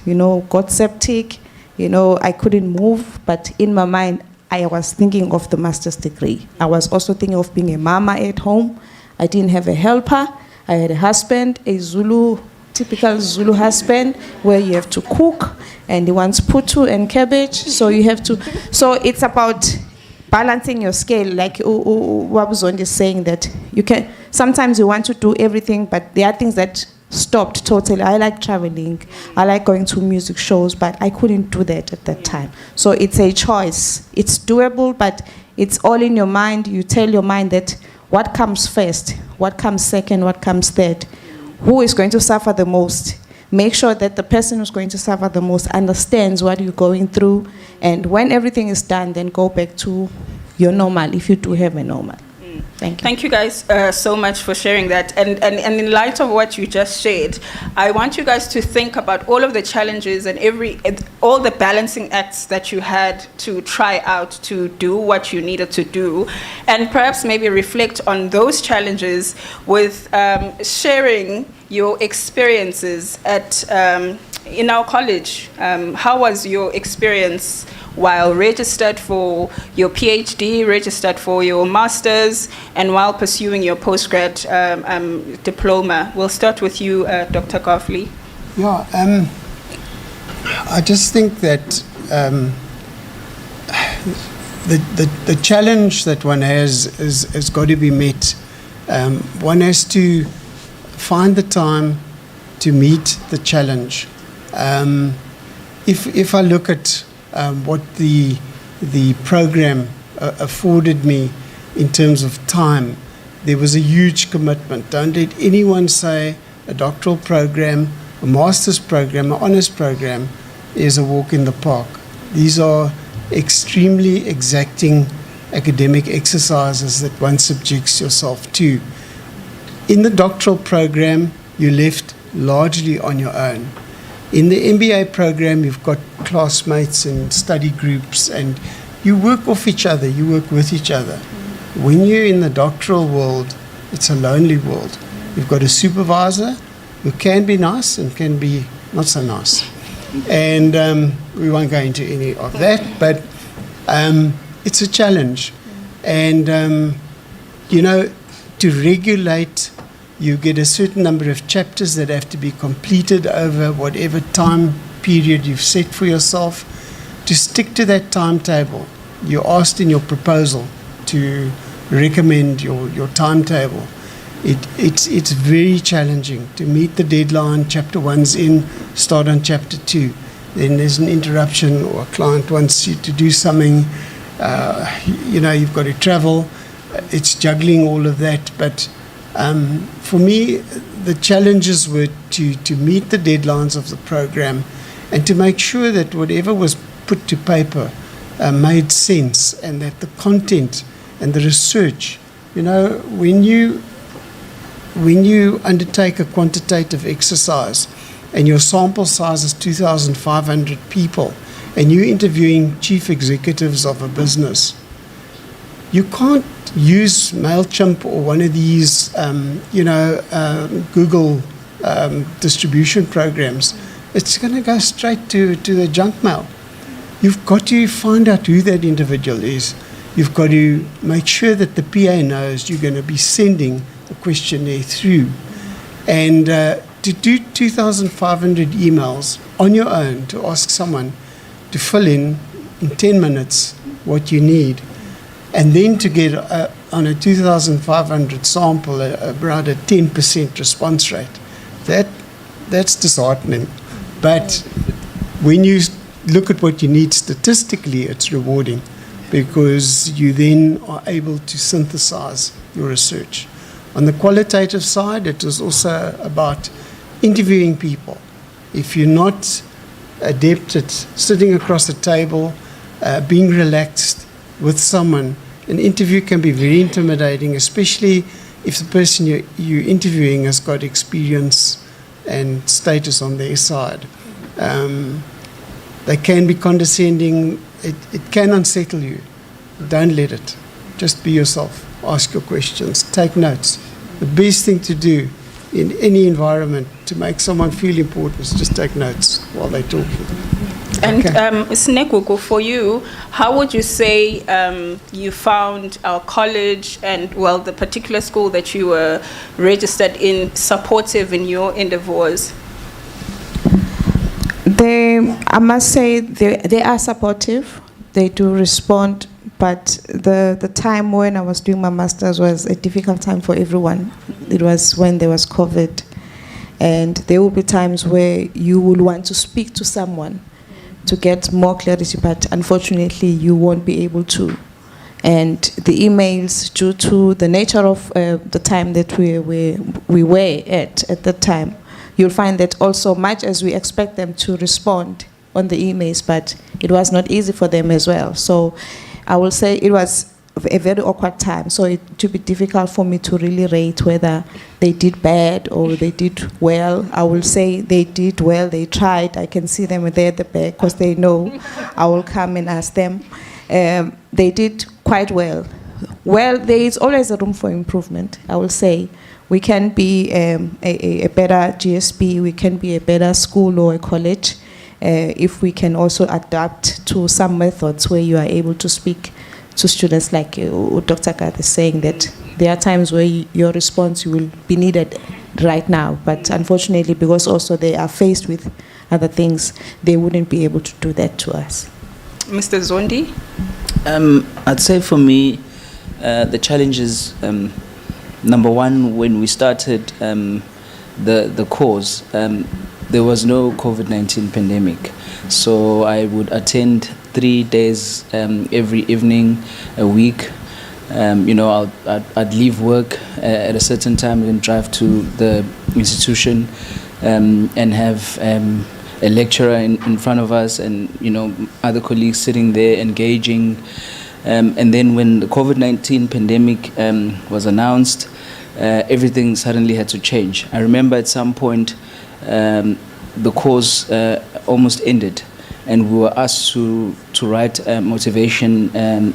got septic, I couldn't move, but in my mind, I was thinking of the master's degree. I was also thinking of being a mama at home. I didn't have a helper. I had a husband, a typical Zulu husband, where you have to cook, and he wants putu and cabbage, so it's about balancing your scale, like Wabuzondi is saying, that sometimes you want to do everything, but there are things that stopped totally. I like traveling, I like going to music shows, but I couldn't do that at that time. So it's a choice. It's doable, but it's all in your mind. You tell your mind that what comes first, what comes second, what comes third, who is going to suffer the most. Make sure that the person who's going to suffer the most understands what you're going through, and when everything is done, then go back to your normal, if you do have a normal. Thank you. Thank you guys so much for sharing that. And in light of what you just shared, I want you guys to think about all of the challenges and all the balancing acts that you had to try out to do what you needed to do, and perhaps maybe reflect on those challenges with sharing your experiences in our college. How was your experience while registered for your PhD, registered for your master's, and while pursuing your postgrad diploma? We'll start with you, Dr. Kafli. Yeah, I just think that the challenge that one has got to be met. One has to find the time to meet the challenge. If I look at what the program afforded me in terms of time, there was a huge commitment. Don't let anyone say a doctoral program, a master's program, an honours program is a walk in the park. These are extremely exacting academic exercises that one subjects yourself to. In the doctoral program, you're left largely on your own. In the MBA program, you've got classmates and study groups, and you work off each other, you work with each other. When you're in the doctoral world, it's a lonely world. You've got a supervisor who can be nice and can be not so nice. And we won't go into any of that, but it's a challenge. And, to regulate, you get a certain number of chapters that have to be completed over whatever time period you've set for yourself. To stick to that timetable, you're asked in your proposal to recommend your timetable. It's very challenging to meet the deadline. Chapter 1's in, start on chapter 2. Then there's an interruption, or a client wants you to do something. You've got to travel. It's juggling all of that, but for me, the challenges were to meet the deadlines of the program and to make sure that whatever was put to paper made sense, and that the content and the research, when you undertake a quantitative exercise and your sample size is 2,500 people and you're interviewing chief executives of a business, you can't use MailChimp or one of these, Google distribution programs. It's going to go straight to the junk mail. You've got to find out who that individual is. You've got to make sure that the PA knows you're going to be sending the questionnaire through. And to do 2,500 emails on your own, to ask someone to fill in 10 minutes what you need, and then to get on a 2,500 sample around a 10% response rate, that's disheartening. But when you look at what you need statistically, it's rewarding, because you then are able to synthesize your research. On the qualitative side, it was also about interviewing people. if you're not adept at sitting across the table, being relaxed with someone, an interview can be very intimidating, especially if the person you're interviewing has got experience and status on their side. They can be condescending. It can unsettle you. Don't let it. Just be yourself. Ask your questions. Take notes. The best thing to do in any environment to make someone feel important is just take notes while they're talking. And Okay. Snekuku, for you, how would you say you found our college and, well, the particular school that you were registered in supportive in your endeavors? I must say, they are supportive. They do respond, but the time when I was doing my master's was a difficult time for everyone. It was when there was COVID, and there will be times where you will want to speak to someone to get more clarity, but unfortunately you won't be able to. And the emails, due to the nature of the time that we were at that time, you'll find that also, much as we expect them to respond on the emails, but it was not easy for them as well. So I will say it was a very awkward time. So it would be difficult for me to really rate whether they did bad or they did well. I will say they did well, they tried. I can see them there at the back because they know I will come and ask them. They did quite well. Well, there is always a room for improvement, I will say. We can be a better GSB, we can be a better school or a college if we can also adapt to some methods where you are able to speak to students, like Dr. Kath is saying, that there are times where your response will be needed right now, but unfortunately, because also they are faced with other things, they wouldn't be able to do that to us. Mr. Zondi? I'd say for me, the challenge is, number one, when we started the course, there was no COVID-19 pandemic. So I would attend 3 days every evening a week. I'd leave work at a certain time and drive to the institution and have a lecturer in front of us and, other colleagues sitting there engaging. And then when the COVID-19 pandemic was announced, everything suddenly had to change. I remember at some point the course almost ended, and we were asked to write motivation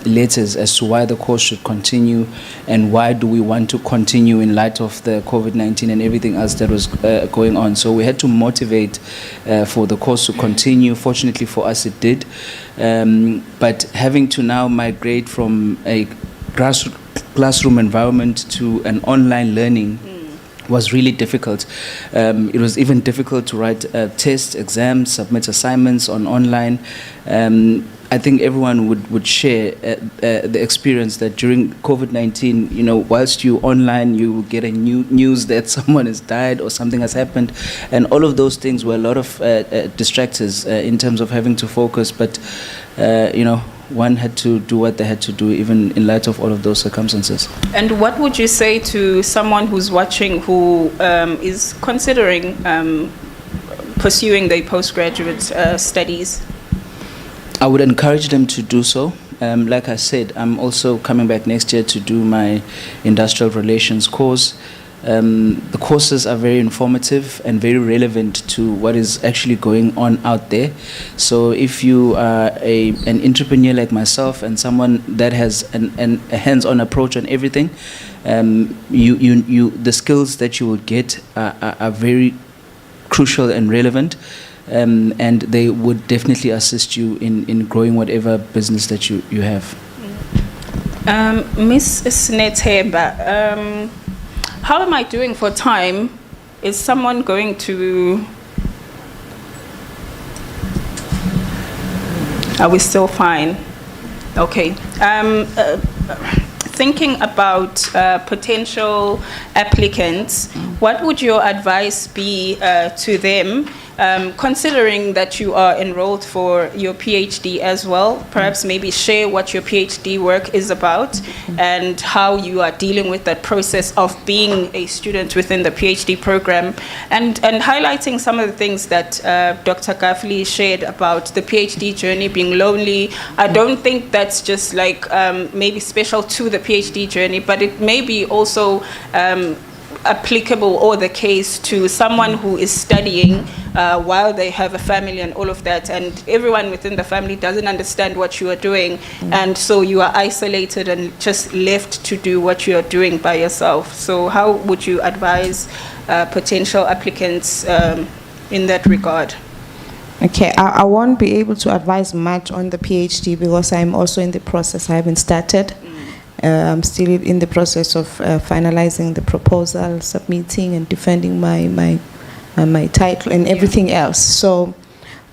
letters as to why the course should continue and why do we want to continue in light of the COVID-19 and everything else that was going on. So we had to motivate for the course to continue. Fortunately for us, it did. But having to now migrate from a classroom environment to an online learning was really difficult. It was even difficult to write tests, exams, submit assignments on online. I think everyone would share the experience that during COVID-19, whilst you online, you get a news that someone has died or something has happened, and all of those things were a lot of distractors in terms of having to focus. But one had to do what they had to do, even in light of all of those circumstances. And what would you say to someone who's watching who is considering pursuing their postgraduate studies? I would encourage them to do so. Like I said, I'm also coming back next year to do my industrial relations course. The courses are very informative and very relevant to what is actually going on out there. So if you are an entrepreneur like myself and someone that has a hands-on approach on everything, the skills that you will get are very crucial and relevant, and they would definitely assist you in growing whatever business that you have. Ms. Snetheba, how am I doing for time? Is someone going to... Are we still fine? Okay. Thinking about potential applicants, what would your advice be to them considering that you are enrolled for your PhD as well, perhaps maybe share what your PhD work is about and how you are dealing with that process of being a student within the PhD program, and highlighting some of the things that Dr. Gafli shared about the PhD journey being lonely. I don't think that's just like maybe special to the PhD journey, but it may be also applicable or the case to someone who is studying while they have a family and all of that, and everyone within the family doesn't understand what you are doing, and so you are isolated and just left to do what you are doing by yourself. So how would you advise potential applicants in that regard? Okay, I won't be able to advise much on the PhD because I'm also in the process. I haven't started. I'm still in the process of finalizing the proposal, submitting and defending my title and everything else. So,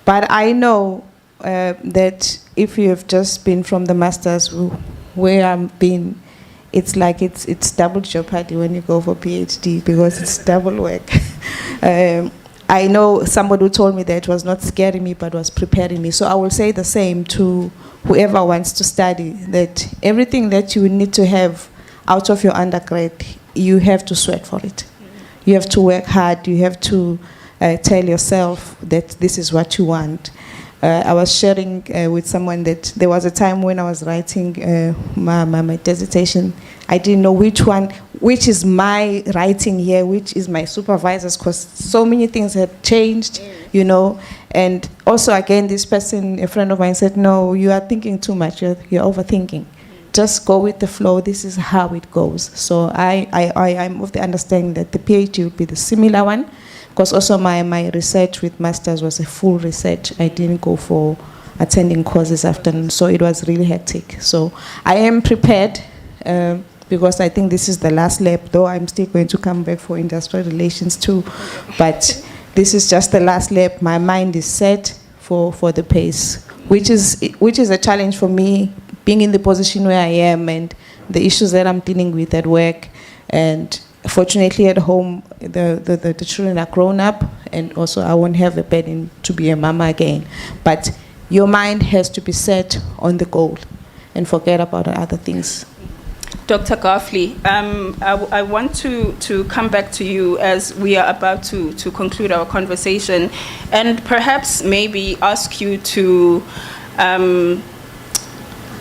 but I know that if you have just been from the masters where I've been, it's like it's double jeopardy when you go for PhD because it's double work. I know somebody who told me that it was not scaring me but was preparing me. So I will say the same to whoever wants to study, that everything that you need to have out of your undergrad, you have to sweat for it. You have to work hard. You have to tell yourself that this is what you want. I was sharing with someone that there was a time when I was writing my dissertation, I didn't know which is my writing here, which is my supervisor's, because so many things had changed, you know. And also, again, this person, a friend of mine, said, no, you are thinking too much, you're overthinking. Just go with the flow, this is how it goes. So I'm of the understanding that the PhD would be the similar one, because also my research with masters was a full research. I didn't go for attending courses after, so it was really hectic. So I am prepared because I think this is the last lap, though I'm still going to come back for industrial relations too. But this is just the last lap. My mind is set for the pace, which is a challenge for me, being in the position where I am and the issues that I'm dealing with at work. And fortunately at home, the children are grown up, and also I won't have a burden to be a mama again. But your mind has to be set on the goal and forget about the other things. Dr. Gafli, I want to come back to you as we are about to conclude our conversation, and perhaps maybe ask you to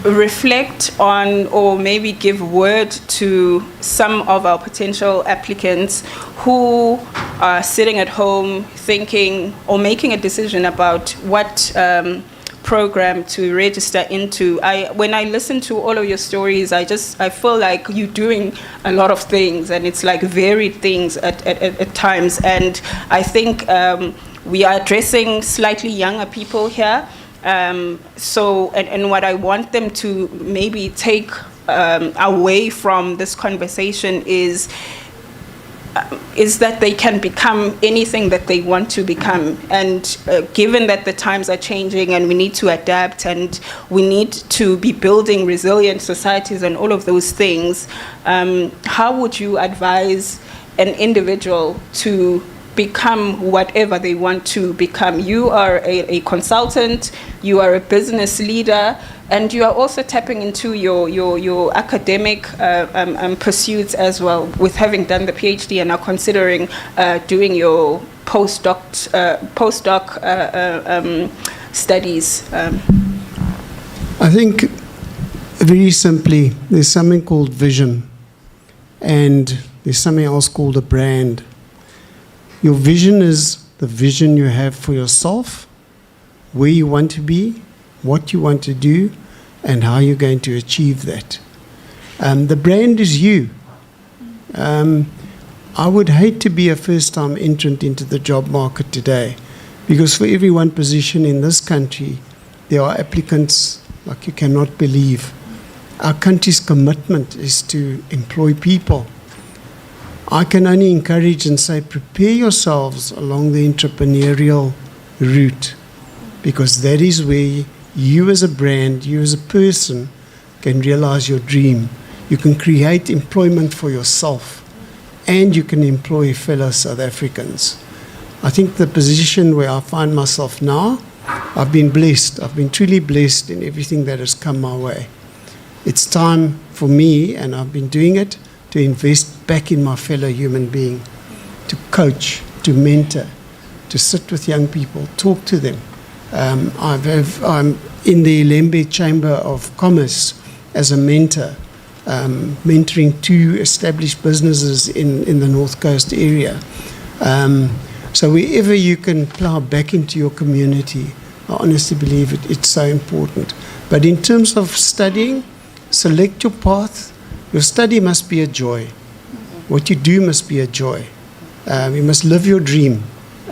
reflect on, or maybe give word to some of our potential applicants who are sitting at home thinking or making a decision about what program to register into. When I listen to all of your stories, I feel like you're doing a lot of things, and it's like varied things at times. And I think we are addressing slightly younger people here. So what I want them to maybe take away from this conversation is that they can become anything that they want to become. And given that the times are changing and we need to adapt and we need to be building resilient societies and all of those things, how would you advise an individual to become whatever they want to become? You are a consultant, you are a business leader, and you are also tapping into your academic pursuits as well, with having done the PhD and now considering doing your postdoc studies. I think very simply, there's something called vision, and there's something else called a brand. Your vision is the vision you have for yourself, where you want to be, what you want to do, and how you're going to achieve that. The brand is you. I would hate to be a first-time entrant into the job market today, because for every one position in this country, there are applicants like you cannot believe. Our country's commitment is to employ people. I can only encourage and say, prepare yourselves along the entrepreneurial route, because that is where you as a brand, you as a person, can realize your dream. You can create employment for yourself, and you can employ fellow South Africans. I think the position where I find myself now, I've been blessed. I've been truly blessed in everything that has come my way. It's time for me, and I've been doing it, to invest back in my fellow human being, to coach, to mentor, to sit with young people, talk to them. I'm in the Lembe Chamber of Commerce as a mentor, mentoring 2 established businesses in the North Coast area. So wherever you can plow back into your community, I honestly believe it's so important. But in terms of studying, select your path. Your study must be a joy. What you do must be a joy. You must live your dream.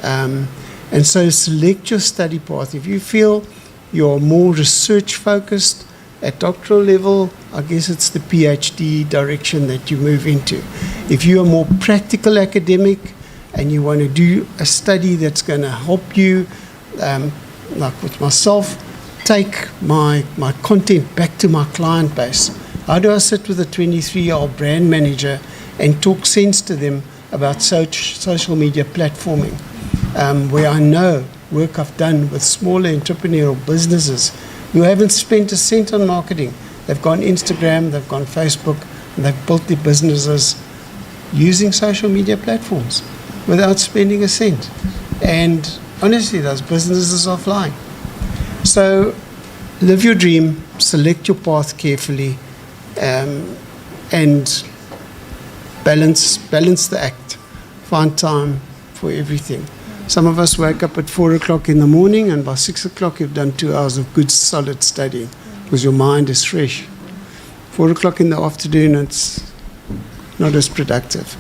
And so select your study path. If you feel you're more research focused at doctoral level, I guess it's the PhD direction that you move into. If you are more practical academic and you want to do a study that's going to help you, like with myself, take my content back to my client base. How do I sit with a 23-year-old brand manager and talk sense to them about social media platforming, where I know work I've done with smaller entrepreneurial businesses who haven't spent a cent on marketing. They've gone Instagram, they've gone Facebook, and they've built their businesses using social media platforms without spending a cent. And honestly, those businesses are flying. So live your dream, select your path carefully, and balance the act. Find time for everything. Some of us wake up at 4 o'clock in the morning, and by 6 o'clock you've done 2 hours of good solid studying because your mind is fresh. 4 o'clock in the afternoon, it's not as productive.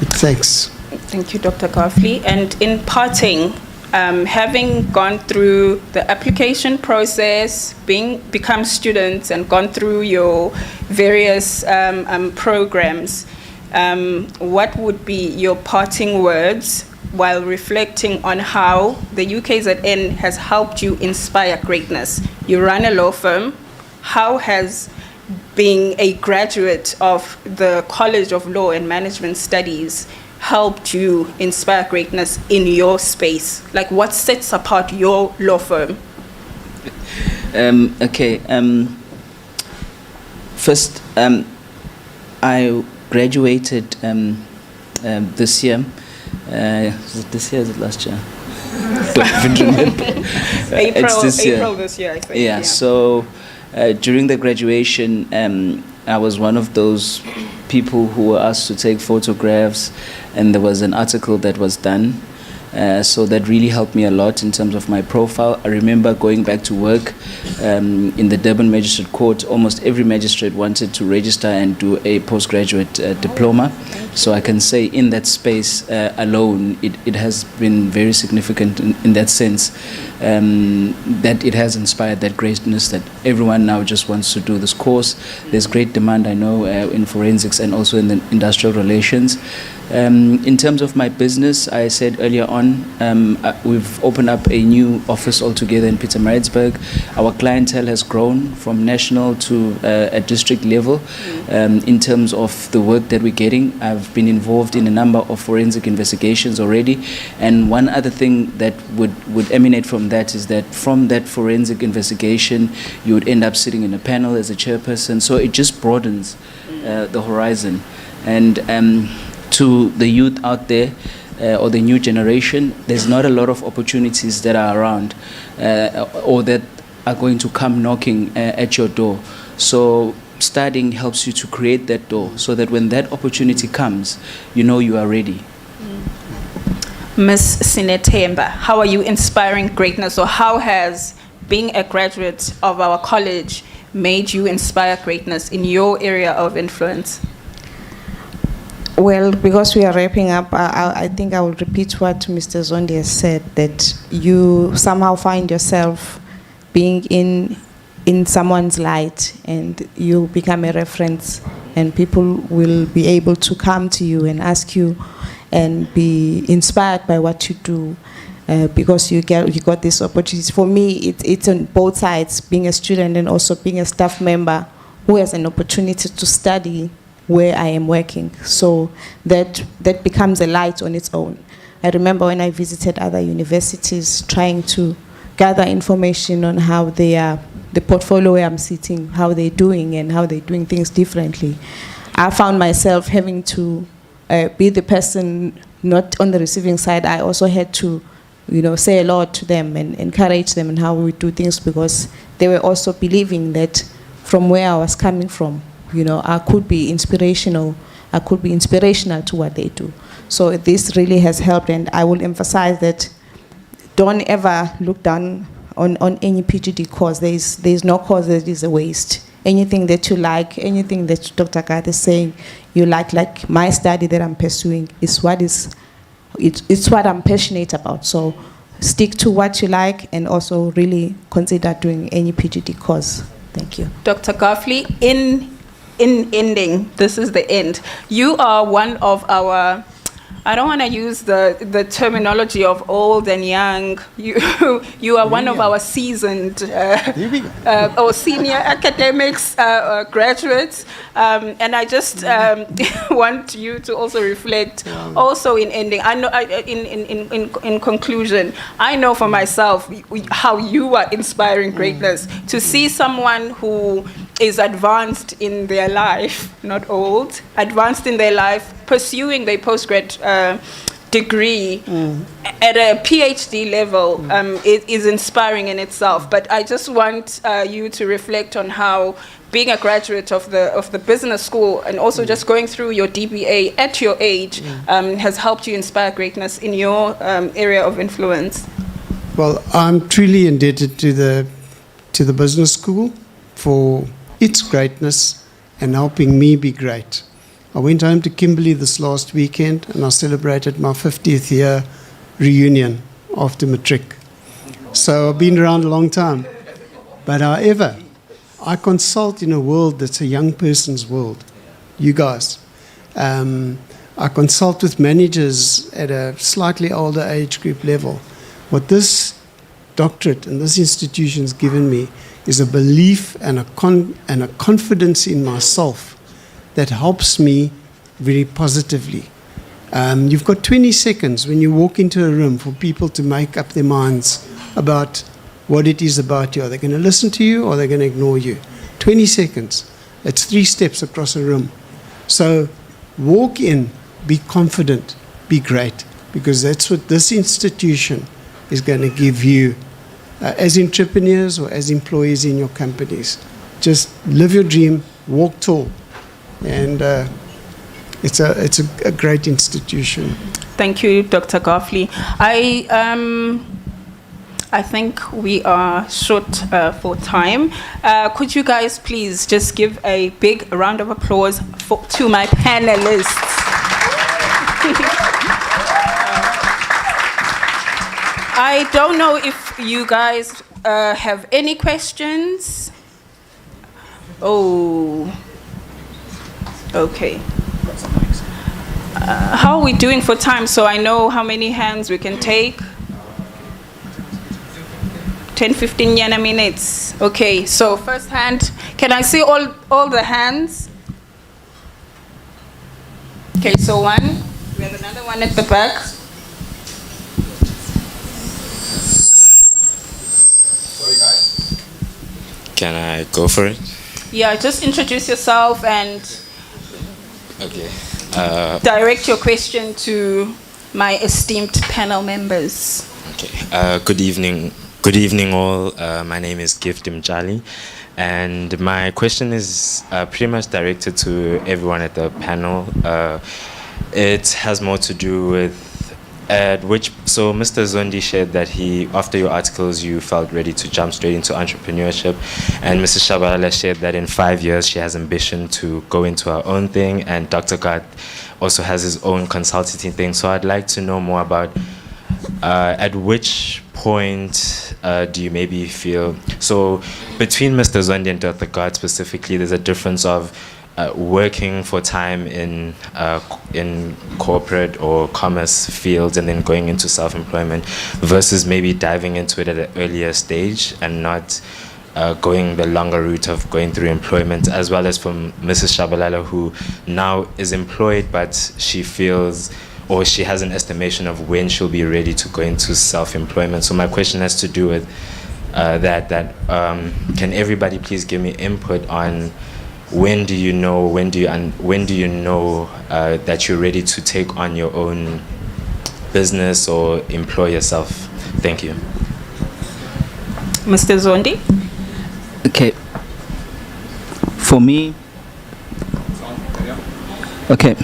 But thanks. Thank you, Dr. Kafli. And in parting, having gone through the application process, become students, and gone through your various programs, what would be your parting words while reflecting on how the UKZN has helped you inspire greatness? You run a law firm. How has being a graduate of the College of Law and Management Studies helped you inspire greatness in your space? Like, what sets apart your law firm? First, I graduated this year. Is it this year or is it last year? Don't even remember. April this year, I think. Yeah. So during the graduation, I was one of those people who were asked to take photographs, and there was an article that was done. So that really helped me a lot in terms of my profile. I remember going back to work in the Durban Magistrate Court. Almost every magistrate wanted to register and do a postgraduate diploma. So I can say in that space alone, it has been very significant in that sense, that it has inspired that greatness that everyone now just wants to do this course. There's great demand, I know, in forensics and also in the industrial relations. In terms of my business, I said earlier on, we've opened up a new office altogether in Pietermaritzburg. Our clientele has grown from national to a district level. In terms of the work that we're getting, I've been involved in a number of forensic investigations already. And one other thing that would emanate from that is that from that forensic investigation, you would end up sitting in a panel as a chairperson. So it just broadens the horizon. And to the youth out there, or the new generation, there's not a lot of opportunities that are around or that are going to come knocking at your door. So studying helps you to create that door so that when that opportunity comes, you know you are ready. Ms. Sinetemba, how are you inspiring greatness, or how has being a graduate of our college made you inspire greatness in your area of influence? Well, because we are wrapping up, I think I will repeat what Mr. Zondi has said, that you somehow find yourself being in someone's light, and you become a reference, and people will be able to come to you and ask you and be inspired by what you do, because you got this opportunity. For me, it's on both sides, being a student and also being a staff member who has an opportunity to study where I am working. So that becomes a light on its own. I remember when I visited other universities trying to gather information on how they are, the portfolio where I'm sitting, how they're doing and how they're doing things differently. I found myself having to be the person not on the receiving side. I also had to, say a lot to them and encourage them in how we do things, because they were also believing that from where I was coming from, I could be inspirational. I could be inspirational to what they do. So this really has helped, and I will emphasize that don't ever look down on any PGD course. There's no course that is a waste. Anything that you like, anything that Dr. Garth is saying, you like my study that I'm pursuing is it's what I'm passionate about. So stick to what you like and also really consider doing any PGD course. Thank you. Dr. Garfley, in ending, this is the end. You are one of our, I don't want to use the terminology of old and young. You are one of our seasoned or senior academics, graduates, and I just want you to also reflect. Also, in ending, I know in conclusion, I know for myself how you are inspiring greatness. To see someone who is advanced in their life, not old, advanced in their life, pursuing their postgrad degree at a PhD level, it is inspiring in itself. But I just want you to reflect on how being a graduate of the business school and also just going through your DBA at your age has helped you inspire greatness in your area of influence. Well, I'm truly indebted to the business school for its greatness and helping me be great. I went home to Kimberley this last weekend and I celebrated my 50th year reunion after matric. So I've been around a long time. But however, I consult in a world that's a young person's world. You guys. I consult with managers at a slightly older age group level. What this doctorate and this institution's given me is a belief and a confidence in myself that helps me very positively. You've got 20 seconds when you walk into a room for people to make up their minds about what it is about you. Are they going to listen to you or are they going to ignore you? 20 seconds. It's 3 steps across a room. So walk in, be confident, be great, because that's what this institution is going to give you as entrepreneurs or as employees in your companies. Just live your dream, walk tall, and it's a great institution. Thank you, Dr. Garfley. I think we are short for time. Could you guys please just give a big round of applause to my panelists? I don't know if you guys have any questions. Oh, okay. How are we doing for time so I know how many hands we can take? 10-15 yana minutes. Okay, so first hand. Can I see all the hands? Okay, so one. We have another one at the back. Sorry, guys. Can I go for it? Yeah, just introduce yourself and Okay. direct your question to my esteemed panel members. Okay. Good evening. Good evening, all. My name is Gift Mjali, and my question is pretty much directed to everyone at the panel. It has more to do with so Mr. Zondi shared that after your articles, you felt ready to jump straight into entrepreneurship, and Mrs. Shabalala shared that in 5 years she has ambition to go into her own thing, and Dr. Garth also has his own consulting thing. So I'd like to know more about at which point do you maybe feel, so between Mr. Zondi and Dr. Garth specifically, there's a difference of working for time in corporate or commerce fields and then going into self-employment versus maybe diving into it at an earlier stage and not going the longer route of going through employment, as well as from Mrs. Shabalala, who now is employed but she feels or she has an estimation of when she'll be ready to go into self-employment. So my question has to do with can everybody please give me input on when do you know that you're ready to take on your own business or employ yourself? Thank you. Mr. Zondi? Okay. For me, okay.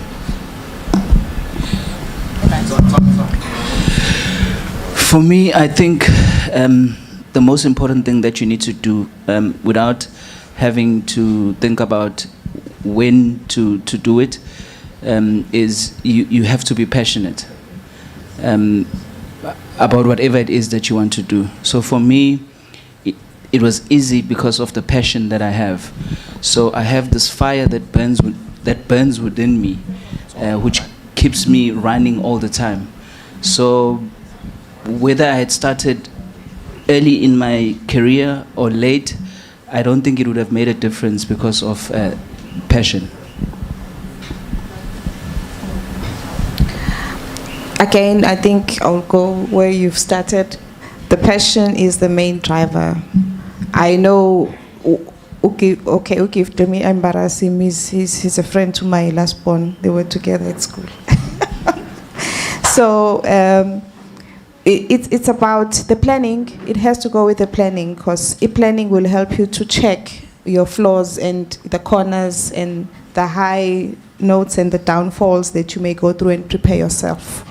For me, I think the most important thing that you need to do without having to think about when to do it is you have to be passionate about whatever it is that you want to do. So for me, it was easy because of the passion that I have. So I have this fire that burns within me, which keeps me running all the time. So whether I had started early in my career or late, I don't think it would have made a difference because of passion. Again, I think I'll go where you've started. The passion is the main driver. I know, okay, me embarrass him. He's a friend to my last born. They were together at school. So it's about the planning. It has to go with the planning, because planning will help you to check your flaws and the corners and the high notes and the downfalls that you may go through, and prepare yourself.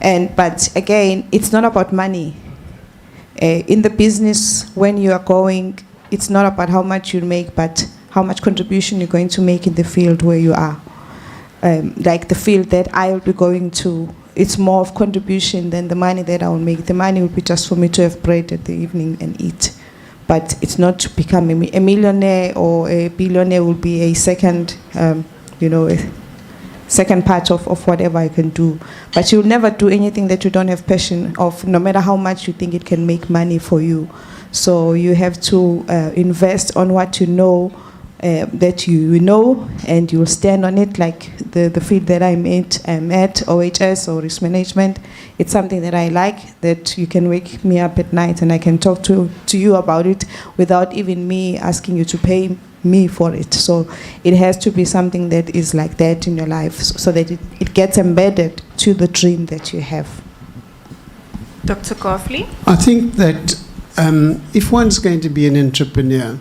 But again, it's not about money. In the business, when you are going, it's not about how much you make, but how much contribution you're going to make in the field where you are. Like the field that I'll be going to, it's more of contribution than the money that I will make. The money will be just for me to have bread at the evening and eat. But it's not to become a millionaire or a billionaire. Will be a second, second part of whatever I can do. But you'll never do anything that you don't have passion of, no matter how much you think it can make money for you. So you have to invest on what you know, that you know, and you'll stand on it. Like the field that I'm at OHS or risk management, it's something that I like, that you can wake me up at night and I can talk to you about it without even me asking you to pay me for it. So it has to be something that is like that in your life, so that it gets embedded to the dream that you have. Dr. Coughley? I think that if one's going to be an entrepreneur,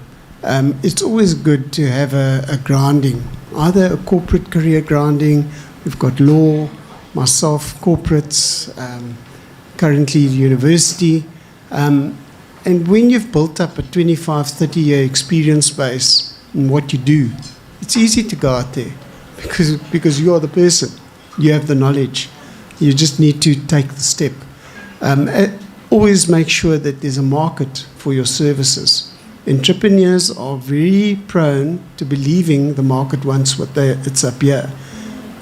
it's always good to have a grounding, either a corporate career grounding. We've got law, myself, corporates, currently university. And when you've built up a 25, 30-year experience base in what you do, it's easy to go out there because you are the person. You have the knowledge. You just need to take the step. Always make sure that there's a market for your services. Entrepreneurs are very prone to believing the market wants it's up here.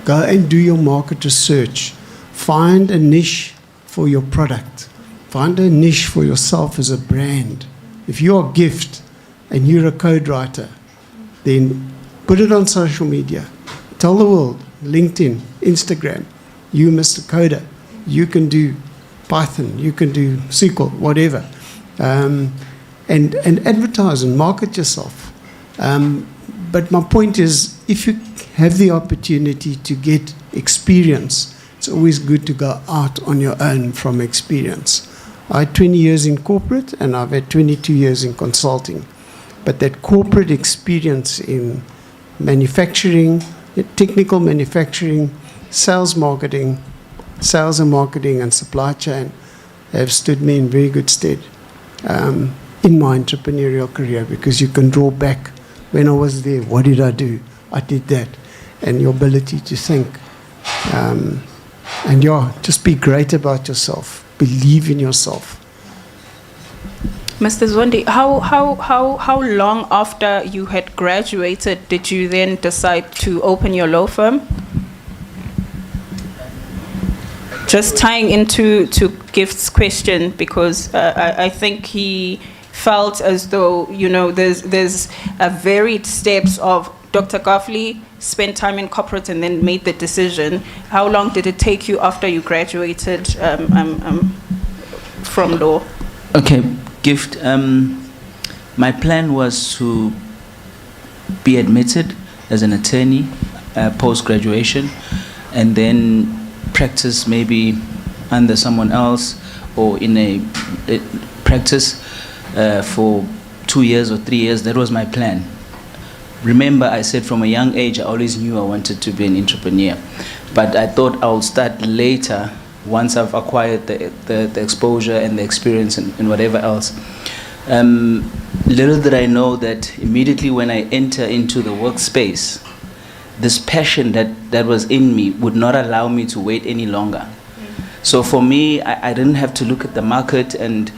Go and do your market research. Find a niche for your product. Find a niche for yourself as a brand. If you're a gift and you're a code writer, then put it on social media. Tell the world, LinkedIn, Instagram, you Mr. Coder, you can do Python, you can do SQL, whatever. And advertise and market yourself. But my point is, if you have the opportunity to get experience, it's always good to go out on your own from experience. I had 20 years in corporate and I've had 22 years in consulting. But that corporate experience in manufacturing, technical manufacturing, sales and marketing and supply chain have stood me in very good stead in my entrepreneurial career, because you can draw back. When I was there, what did I do? I did that. And your ability to think. Just be great about yourself. Believe in yourself. Mr. Zondi, how long after you had graduated did you then decide to open your law firm? Just tying into Gift's question, because I think he felt as though, there's a varied steps of Dr. Coughley spent time in corporate and then made the decision. How long did it take you after you graduated from law? Okay, Gift. My plan was to be admitted as an attorney post-graduation, and then practice maybe under someone else or in a practice for 2 years or 3 years. That was my plan. Remember, I said from a young age, I always knew I wanted to be an entrepreneur. But I thought I would start later once I've acquired the exposure and the experience and whatever else. Little did I know that immediately when I enter into the workspace, this passion that was in me would not allow me to wait any longer. So for me, I didn't have to look at the market and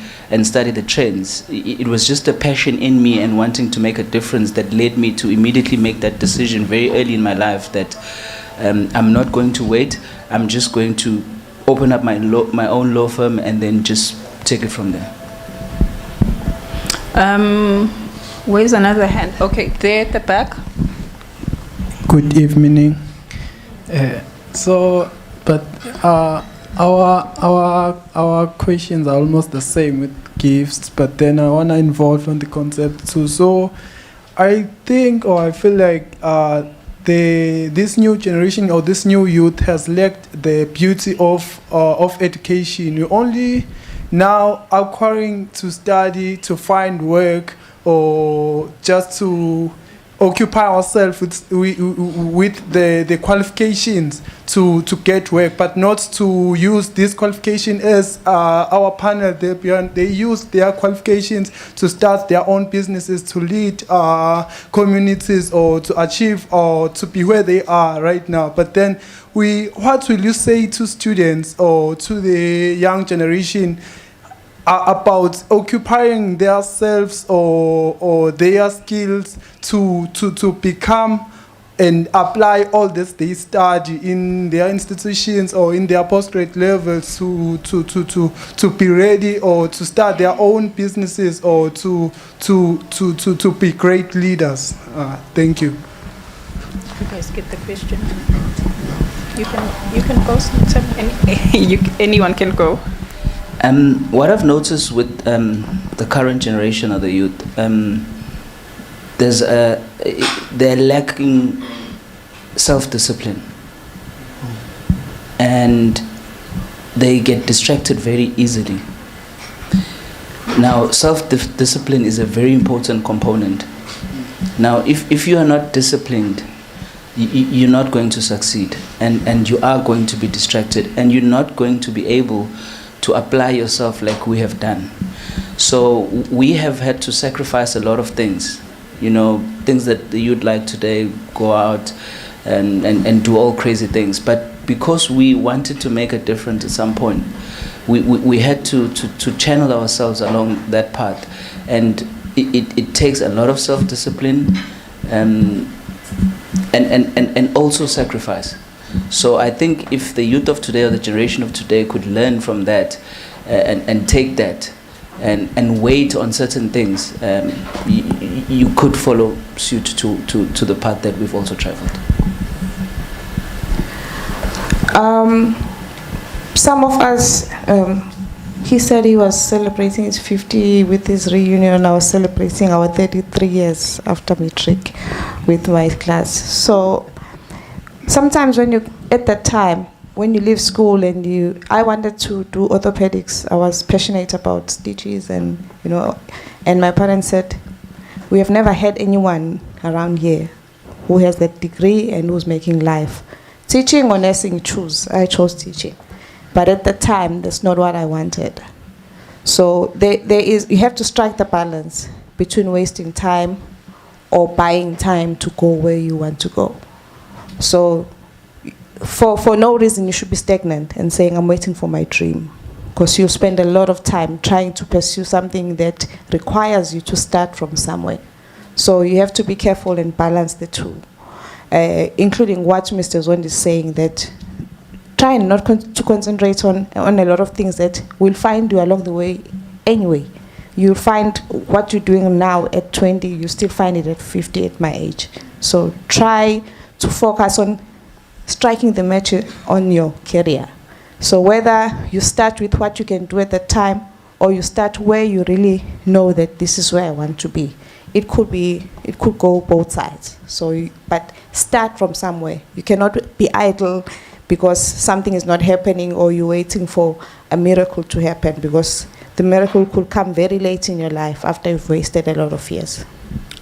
study the trends. It was just a passion in me and wanting to make a difference that led me to immediately make that decision very early in my life that I'm not going to wait. I'm just going to open up my own law firm and then just take it from there. Where's another hand? Okay, there at the back. Good evening. Our questions are almost the same with gifts, but then I want to involve on the concept too. So I think, or I feel like this new generation or this new youth has lacked the beauty of education. We only now acquiring to study, to find work, or just to occupy ourselves with the qualifications to get work, but not to use this qualification as our panel. They use their qualifications to start their own businesses, to lead communities, or to achieve or to be where they are right now. But then what will you say to students or to the young generation about occupying themselves or their skills to become and apply all this they study in their institutions or in their postgrad levels to be ready or to start their own businesses or to be great leaders? Thank you. You guys get the question. You can go. Anyone can go. What I've noticed with the current generation of the youth, they're lacking self-discipline, and they get distracted very easily. Now, self-discipline is a very important component. Now, if you are not disciplined, you're not going to succeed, and you are going to be distracted, and you're not going to be able to apply yourself like we have done. So we have had to sacrifice a lot of things, things that the youth like today, go out and do all crazy things. But because we wanted to make a difference at some point, we had to channel ourselves along that path. And it takes a lot of self-discipline and also sacrifice. So I think if the youth of today or the generation of today could learn from that and take that and wait on certain things, you could follow suit to the path that we've also traveled. Some of us, he said he was celebrating his 50 with his reunion. I was celebrating our 33 years after matric with my class. So sometimes at that time, when you leave school I wanted to do orthopedics. I was passionate about stitches and my parents said, we have never had anyone around here who has that degree and who's making life. Teaching or nursing, choose. I chose teaching. But at the time, that's not what I wanted. So you have to strike the balance between wasting time or buying time to go where you want to go. So for no reason you should be stagnant and saying, I'm waiting for my dream. Because you'll spend a lot of time trying to pursue something that requires you to start from somewhere. So you have to be careful and balance the two. Including what Mr. Zondi is saying, that try not to concentrate on a lot of things that will find you along the way anyway. You'll find what you're doing now at 20, you still find it at 50 at my age. So try to focus on striking the match on your career. So whether you start with what you can do at the time, or you start where you really know that this is where I want to be. It could go both sides. So, but start from somewhere. You cannot be idle because something is not happening, or you're waiting for a miracle to happen, because the miracle could come very late in your life after you've wasted a lot of years.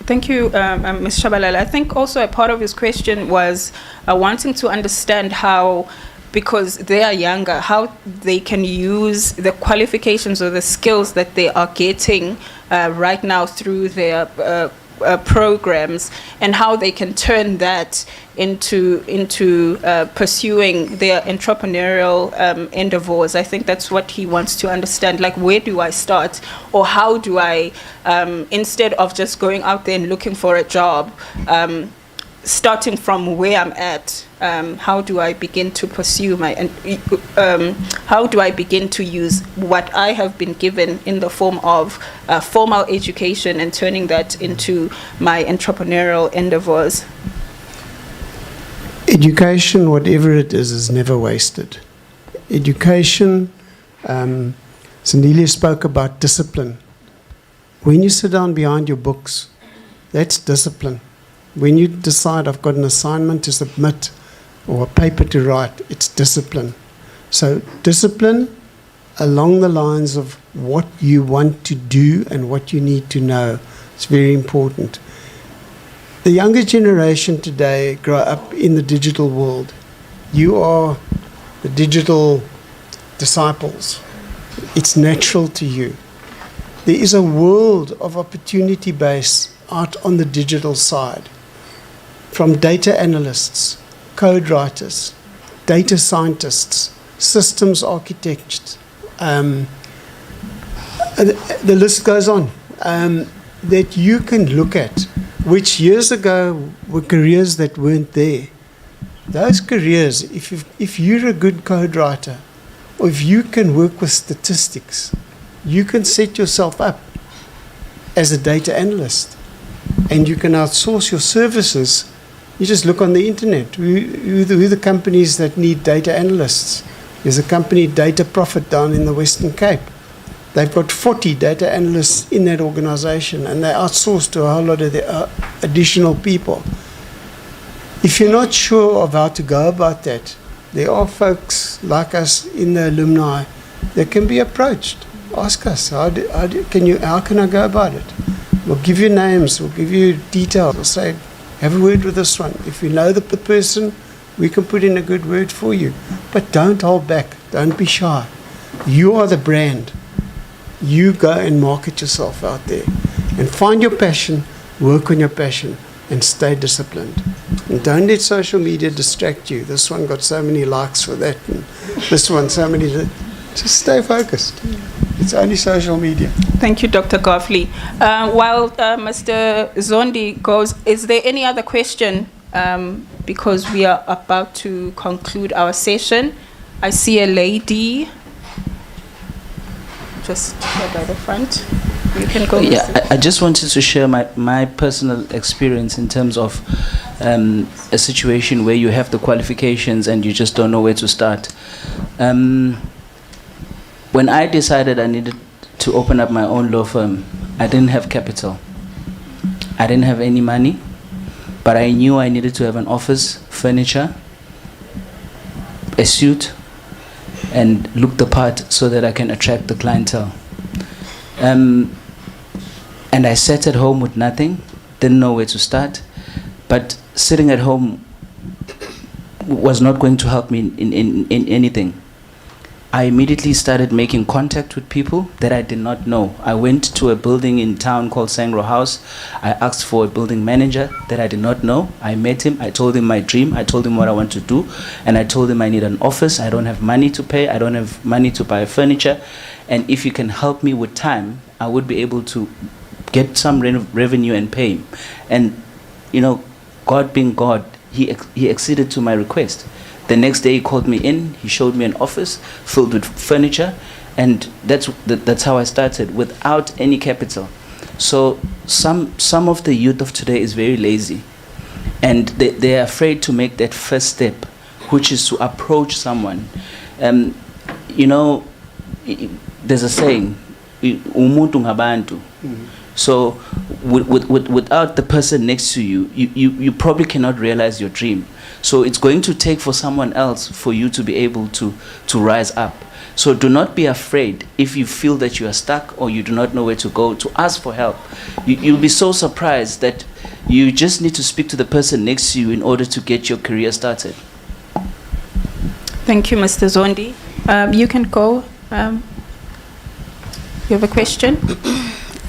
Thank you, Ms. Shabalala. I think also a part of his question was wanting to understand how, because they are younger, how they can use the qualifications or the skills that they are getting right now through their programs, and how they can turn that into pursuing their entrepreneurial endeavors. I think that's what he wants to understand. Like, where do I start, or how do I, instead of just going out there and looking for a job, starting from where I'm at, how do I begin to pursue my, how do I begin to use what I have been given in the form of formal education and turning that into my entrepreneurial endeavors? Education, whatever it is never wasted. Education, Sandelia spoke about discipline. When you sit down behind your books, that's discipline. When you decide I've got an assignment to submit or a paper to write, it's discipline. So discipline along the lines of what you want to do and what you need to know. It's very important. The younger generation today grow up in the digital world. You are the digital disciples. It's natural to you. There is a world of opportunity base out on the digital side. From data analysts, code writers, data scientists, systems architects, the list goes on, that you can look at, which years ago were careers that weren't there. Those careers, if you're a good code writer, or if you can work with statistics, you can set yourself up as a data analyst, and you can outsource your services. You just look on the internet. Who are the companies that need data analysts? There's a company, Data Profit, down in the Western Cape. They've got 40 data analysts in that organization, and they outsource to a whole lot of the additional people. If you're not sure of how to go about that, there are folks like us in the alumni that can be approached. Ask us, how can I go about it? We'll give you names, we'll give you details. We'll say, have a word with this one. If you know the person, we can put in a good word for you. But don't hold back. Don't be shy. You are the brand. You go and market yourself out there. And find your passion, work on your passion, and stay disciplined. And don't let social media distract you. This one got so many likes for that, and this one so many. Just stay focused. It's only social media. Thank you, Dr. Goffley. While Mr. Zondi goes, is there any other question? Because we are about to conclude our session. I see a lady just here by the front. You can go. Yeah, I just wanted to share my personal experience in terms of a situation where you have the qualifications and you just don't know where to start. When I decided I needed to open up my own law firm, I didn't have capital. I didn't have any money, but I knew I needed to have an office, furniture, a suit, and look the part so that I can attract the clientele. And I sat at home with nothing, didn't know where to start, but sitting at home was not going to help me in anything. I immediately started making contact with people that I did not know. I went to a building in town called Sangro House. I asked for a building manager that I did not know. I met him. I told him my dream. I told him what I want to do. And I told him I need an office. I don't have money to pay. I don't have money to buy furniture. And if you can help me with time, I would be able to get some revenue and pay him. And, you know, God being God, he acceded to my request. The next day he called me in, he showed me an office filled with furniture, and that's how I started, without any capital. So some of the youth of today is very lazy. and they're afraid to make that first step, which is to approach someone. You know, there's a saying, umuntu ngabantu. So without the person next to you, you probably cannot realize your dream. So it's going to take for someone else for you to be able to rise up. So do not be afraid if you feel that you are stuck or you do not know where to go, to ask for help. You'll be so surprised that you just need to speak to the person next to you in order to get your career started. Thank you, Mr. Zondi. You can go. You have a question?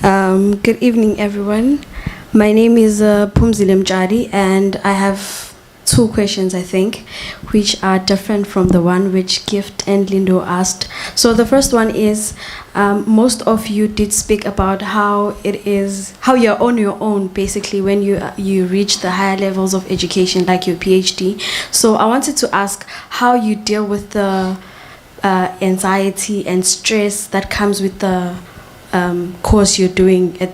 Good evening, everyone. My name is Phumzile Mtshali, and I have 2 questions, I think, which are different from the one which Gift and Lindo asked. So the first one is, most of you did speak about how you're on your own, basically, when you reach the higher levels of education, like your PhD. So I wanted to ask how you deal with the anxiety and stress that comes with the course you're doing at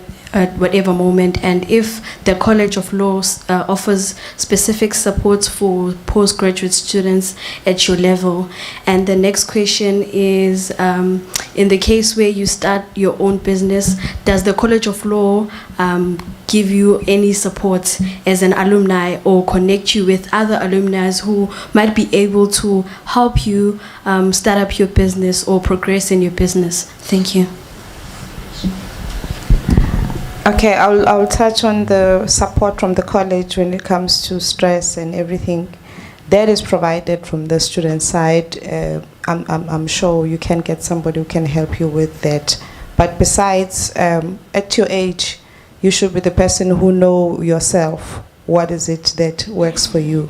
whatever moment, and if the College of Law offers specific supports for postgraduate students at your level. And the next question is, in the case where you start your own business, does the College of Law give you any support as an alumni or connect you with other alumni who might be able to help you start up your business or progress in your business? Thank you. Okay, I'll touch on the support from the college when it comes to stress and everything. That is provided from the student side. I'm sure you can get somebody who can help you with that. But besides, at your age, you should be the person who know yourself. What is it that works for you?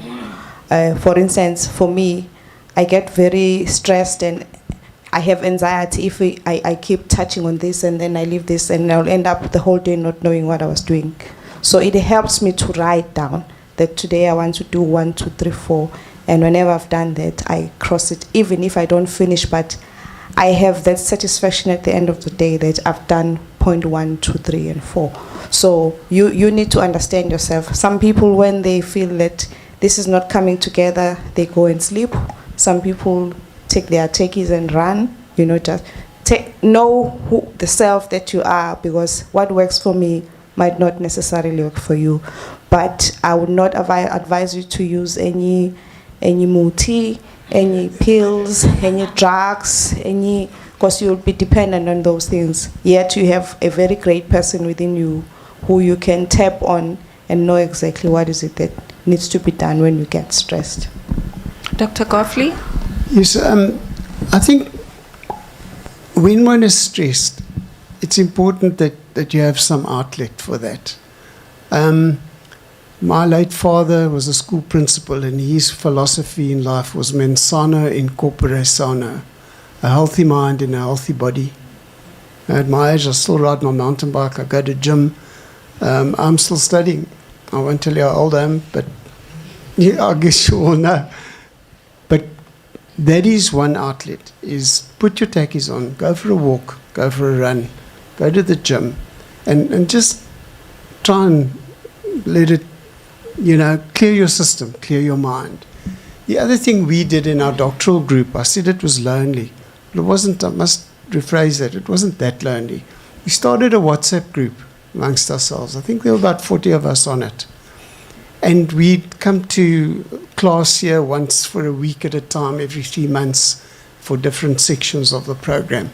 For instance, for me, I get very stressed and I have anxiety if I keep touching on this and then I leave this and I'll end up the whole day not knowing what I was doing. So it helps me to write down that today I want to do 1, 2, 3, 4. And whenever I've done that, I cross it, even if I don't finish, but I have that satisfaction at the end of the day that I've done point 1, 2, 3, and 4. So you need to understand yourself. Some people, when they feel that this is not coming together, they go and sleep. Some people take their techies and run, just know who the self that you are, because what works for me might not necessarily work for you. But I would not advise you to use any muti, any pills, any drugs, because you'll be dependent on those things. Yet you have a very great person within you who you can tap on and know exactly what is it that needs to be done when you get stressed. Dr. Goffley? Yes, I think when one is stressed, it's important that you have some outlet for that. My late father was a school principal, and his philosophy in life was mens sana in corpore sano, a healthy mind in a healthy body. At my age, I still ride my mountain bike, I go to gym, I'm still studying. I won't tell you how old I am, but yeah, I guess you all know. But that is one outlet, is put your tackies on, go for a walk, go for a run, go to the gym, and just try and let it, clear your system, clear your mind. The other thing we did in our doctoral group, I said it was lonely. It wasn't, I must rephrase that, it wasn't that lonely. We started a WhatsApp group amongst ourselves. I think there were about 40 of us on it. And we'd come to class here once for a week at a time, every 3 months, for different sections of the program.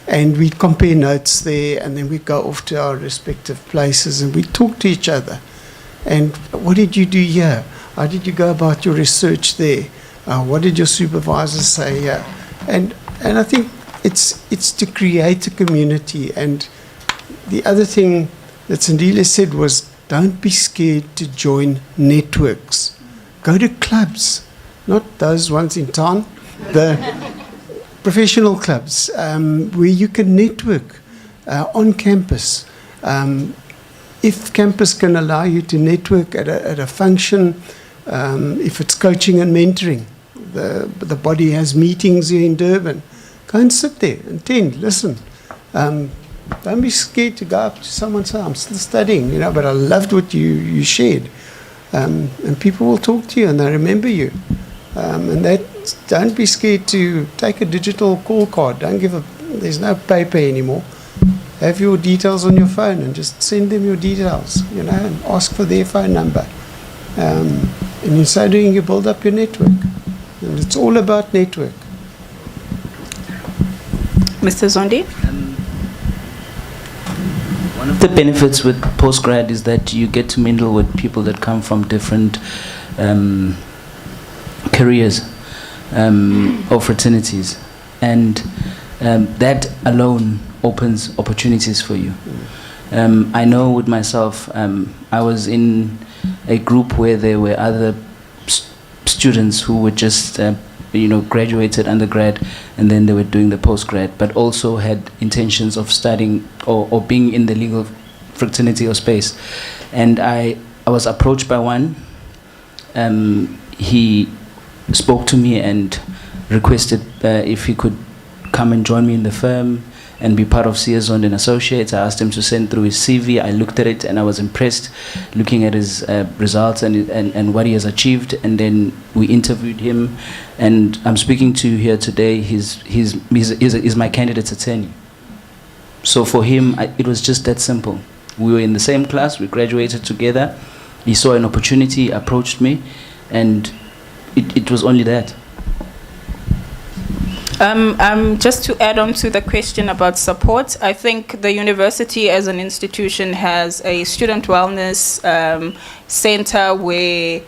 And we'd compare notes there, and then we'd go off to our respective places, and we'd talk to each other. And what did you do here? How did you go about your research there? What did your supervisor say here? And I think it's to create a community. And the other thing that Sandile said was, don't be scared to join networks. Go to clubs, not those ones in town, the professional clubs, where you can network on campus. If campus can allow you to network at a function, if it's coaching and mentoring, the body has meetings here in Durban, go and sit there, attend, listen. Don't be scared to go up to someone and say, I'm still studying, but I loved what you shared. and people will talk to you and they remember you. And don't be scared to take a digital call card. There's no paper anymore. Have your details on your phone and just send them your details, and ask for their phone number. And in so doing, you build up your network. And it's all about network. Mr. Zondi? One of the benefits with postgrad is that you get to mingle with people that come from different careers or fraternities. And that alone opens opportunities for you. I know with myself, I was in a group where there were other students who were just graduated undergrad and then they were doing the postgrad, but also had intentions of studying or being in the legal fraternity or space. And I was approached by one. He spoke to me and requested if he could come and join me in the firm and be part of CSON and Associates. I asked him to send through his CV. I looked at it and I was impressed looking at his results and what he has achieved. And then we interviewed him, and I'm speaking to you here today. He's my candidate's attorney. So for him, it was just that simple. We were in the same class, we graduated together. He saw an opportunity, approached me, and it was only that. Just to add on to the question about support, I think the university as an institution has a student wellness center where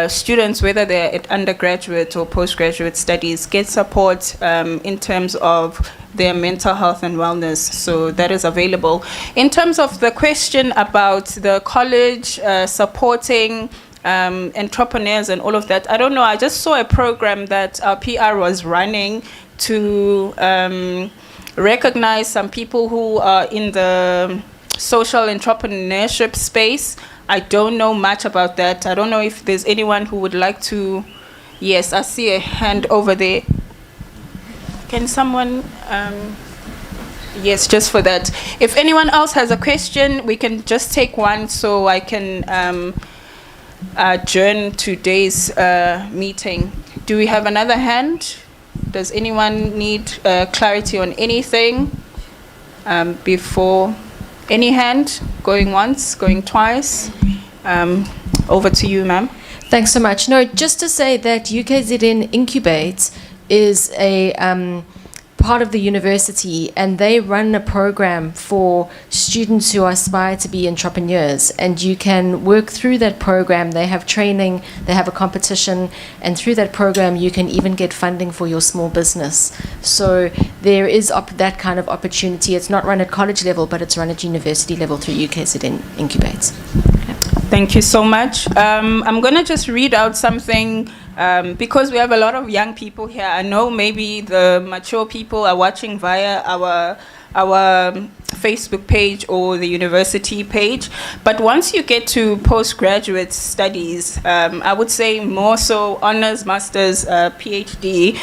students, whether they're at undergraduate or postgraduate studies, get support in terms of their mental health and wellness. So that is available. In terms of the question about the college supporting entrepreneurs and all of that, I don't know, I just saw a program that our PR was running to recognize some people who are in the social entrepreneurship space. I don't know much about that. I don't know if there's anyone who would like to. Yes, I see a hand over there. Can someone yes, just for that. If anyone else has a question, we can just take one so I can adjourn today's meeting. Do we have another hand? Does anyone need clarity on anything before? Any hand? Going once, going twice? Over to you, ma'am. Thanks so much. No, just to say that UKZN Incubate is a part of the university, and they run a program for students who aspire to be entrepreneurs, and you can work through that program. They have training, they have a competition, and through that program you can even get funding for your small business. So there is that kind of opportunity. It's not run at college level, but it's run at university level through UKZN Incubate. Thank you so much. I'm going to just read out something because we have a lot of young people here. I know maybe the mature people are watching via our Facebook page or the university page. But once you get to postgraduate studies, I would say more so honors, masters, PhD,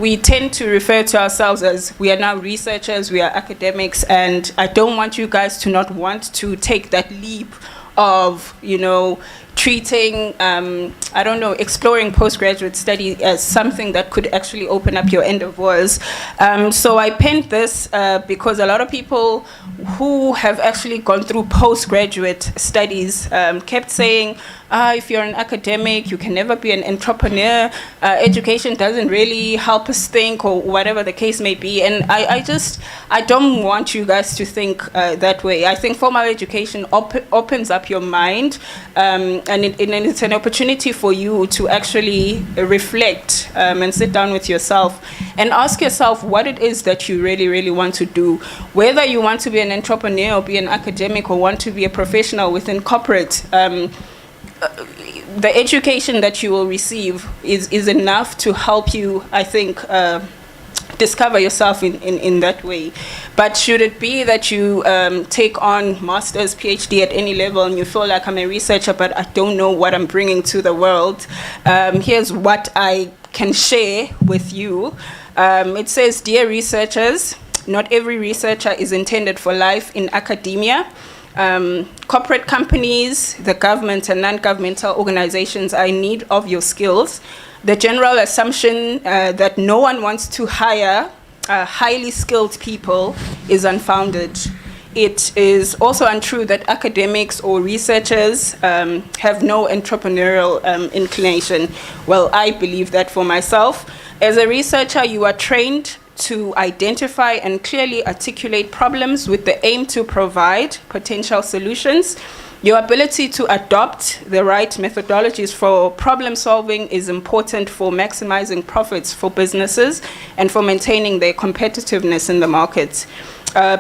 we tend to refer to ourselves as we are now researchers, we are academics, and I don't want you guys to not want to take that leap of, treating, exploring postgraduate study as something that could actually open up your endeavors. So I penned this because a lot of people who have actually gone through postgraduate studies kept saying, if you're an academic, you can never be an entrepreneur. Education doesn't really help us think, or whatever the case may be. And I don't want you guys to think that way. I think formal education opens up your mind, and it's an opportunity for you to actually reflect and sit down with yourself and ask yourself what it is that you really, really want to do. Whether you want to be an entrepreneur or be an academic or want to be a professional within corporate, the education that you will receive is enough to help you, I think, discover yourself in that way. But should it be that you take on master's, PhD at any level and you feel like I'm a researcher but I don't know what I'm bringing to the world, here's what I can share with you. It says, dear researchers, not every researcher is intended for life in academia. Corporate companies, the government and non-governmental organizations are in need of your skills. The general assumption that no one wants to hire highly skilled people is unfounded. It is also untrue that academics or researchers have no entrepreneurial inclination. Well, I believe that for myself. As a researcher, you are trained to identify and clearly articulate problems with the aim to provide potential solutions. Your ability to adopt the right methodologies for problem solving is important for maximizing profits for businesses and for maintaining their competitiveness in the market.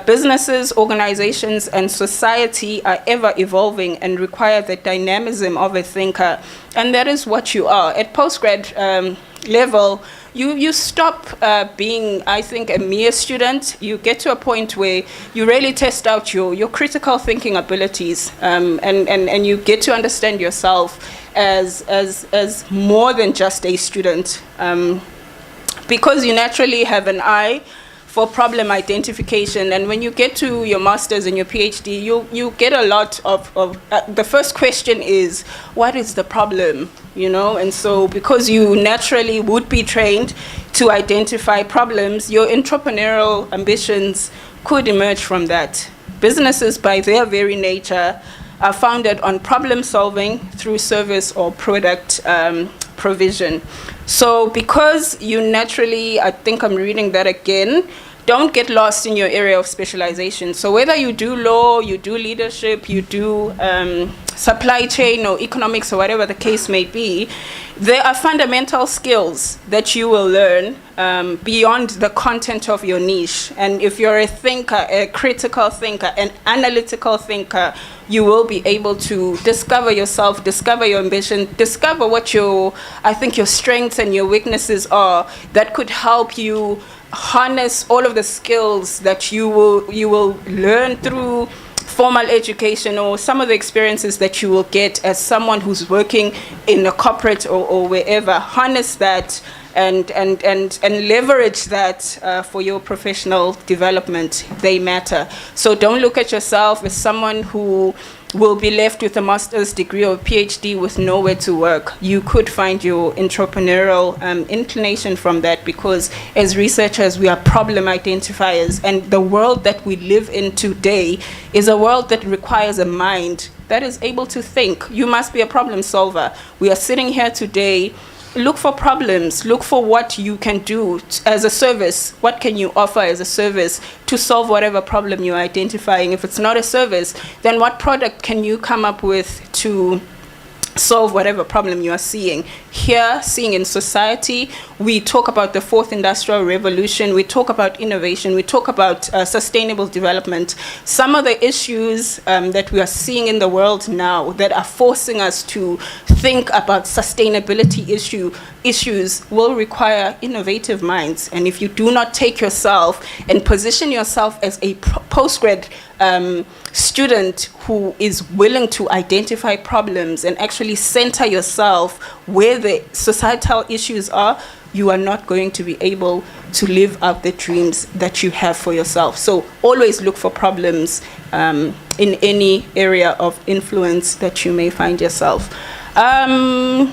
Businesses, organizations, and society are ever evolving and require the dynamism of a thinker. And that is what you are. At postgrad level, you stop being, I think, a mere student. You get to a point where you really test out your critical thinking abilities, and you get to understand yourself as more than just a student, because you naturally have an eye for problem identification. And when you get to your master's and your PhD, you get a lot of the first question is, what is the problem? You know, and so because you naturally would be trained to identify problems, your entrepreneurial ambitions could emerge from that. Businesses, by their very nature, are founded on problem solving through service or product provision. So because you naturally, I think I'm reading that again, don't get lost in your area of specialization. So whether you do law, you do leadership, you do supply chain or economics or whatever the case may be, there are fundamental skills that you will learn beyond the content of your niche. And if you're a thinker, a critical thinker, an analytical thinker, you will be able to discover yourself, discover your ambition, discover what your strengths and your weaknesses are that could help you harness all of the skills that you will learn through formal education or some of the experiences that you will get as someone who's working in a corporate or wherever. Harness that and leverage that for your professional development. They matter. So don't look at yourself as someone who will be left with a master's degree or a PhD with nowhere to work. You could find your entrepreneurial inclination from that, because as researchers, we are problem identifiers. And the world that we live in today is a world that requires a mind that is able to think. You must be a problem solver. We are sitting here today. Look for problems. Look for what you can do as a service. What can you offer as a service to solve whatever problem you're identifying? If it's not a service, then what product can you come up with to solve whatever problem you are seeing in society? We talk about the fourth industrial revolution. We talk about innovation. We talk about sustainable development. Some of the issues that we are seeing in the world now that are forcing us to think about sustainability issues will require innovative minds. And if you do not take yourself and position yourself as a postgrad student who is willing to identify problems and actually center yourself where the societal issues are, you are not going to be able to live out the dreams that you have for yourself. So always look for problems in any area of influence that you may find yourself. I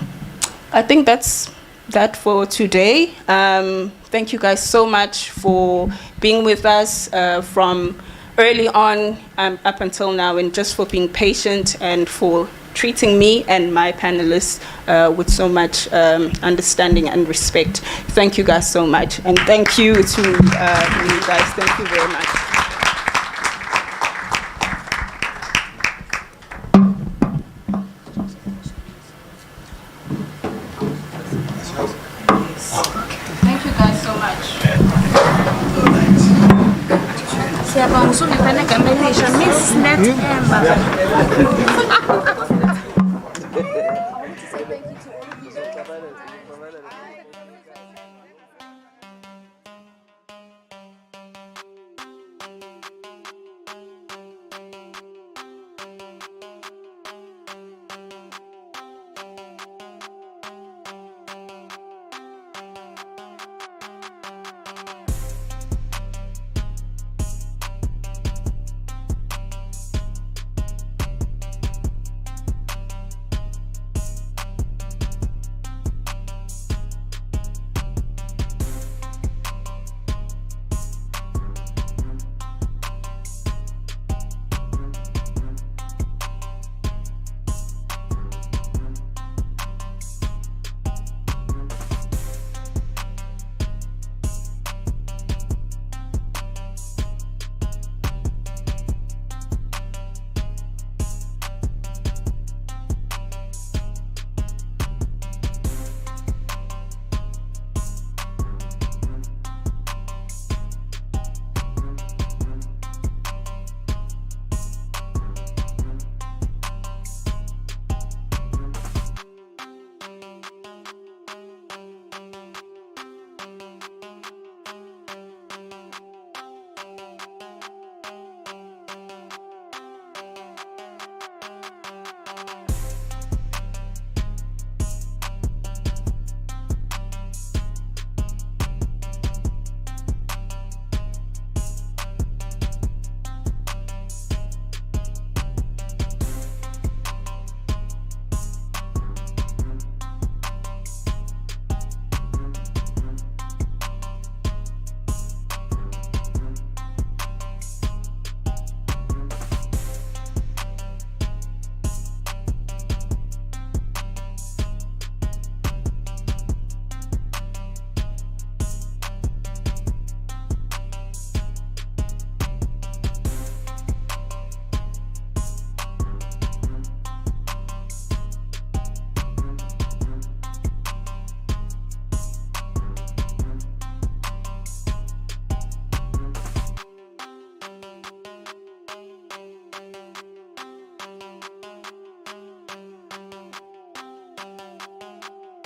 think that's that for today. Thank you guys so much for being with us from early on up until now, and just for being patient and for treating me and my panelists with so much understanding and respect. Thank you guys so much. And thank you to you guys. Thank you very much. Thank you guys so much. Siyabonga usulifana igama elisha Miss Net Emma.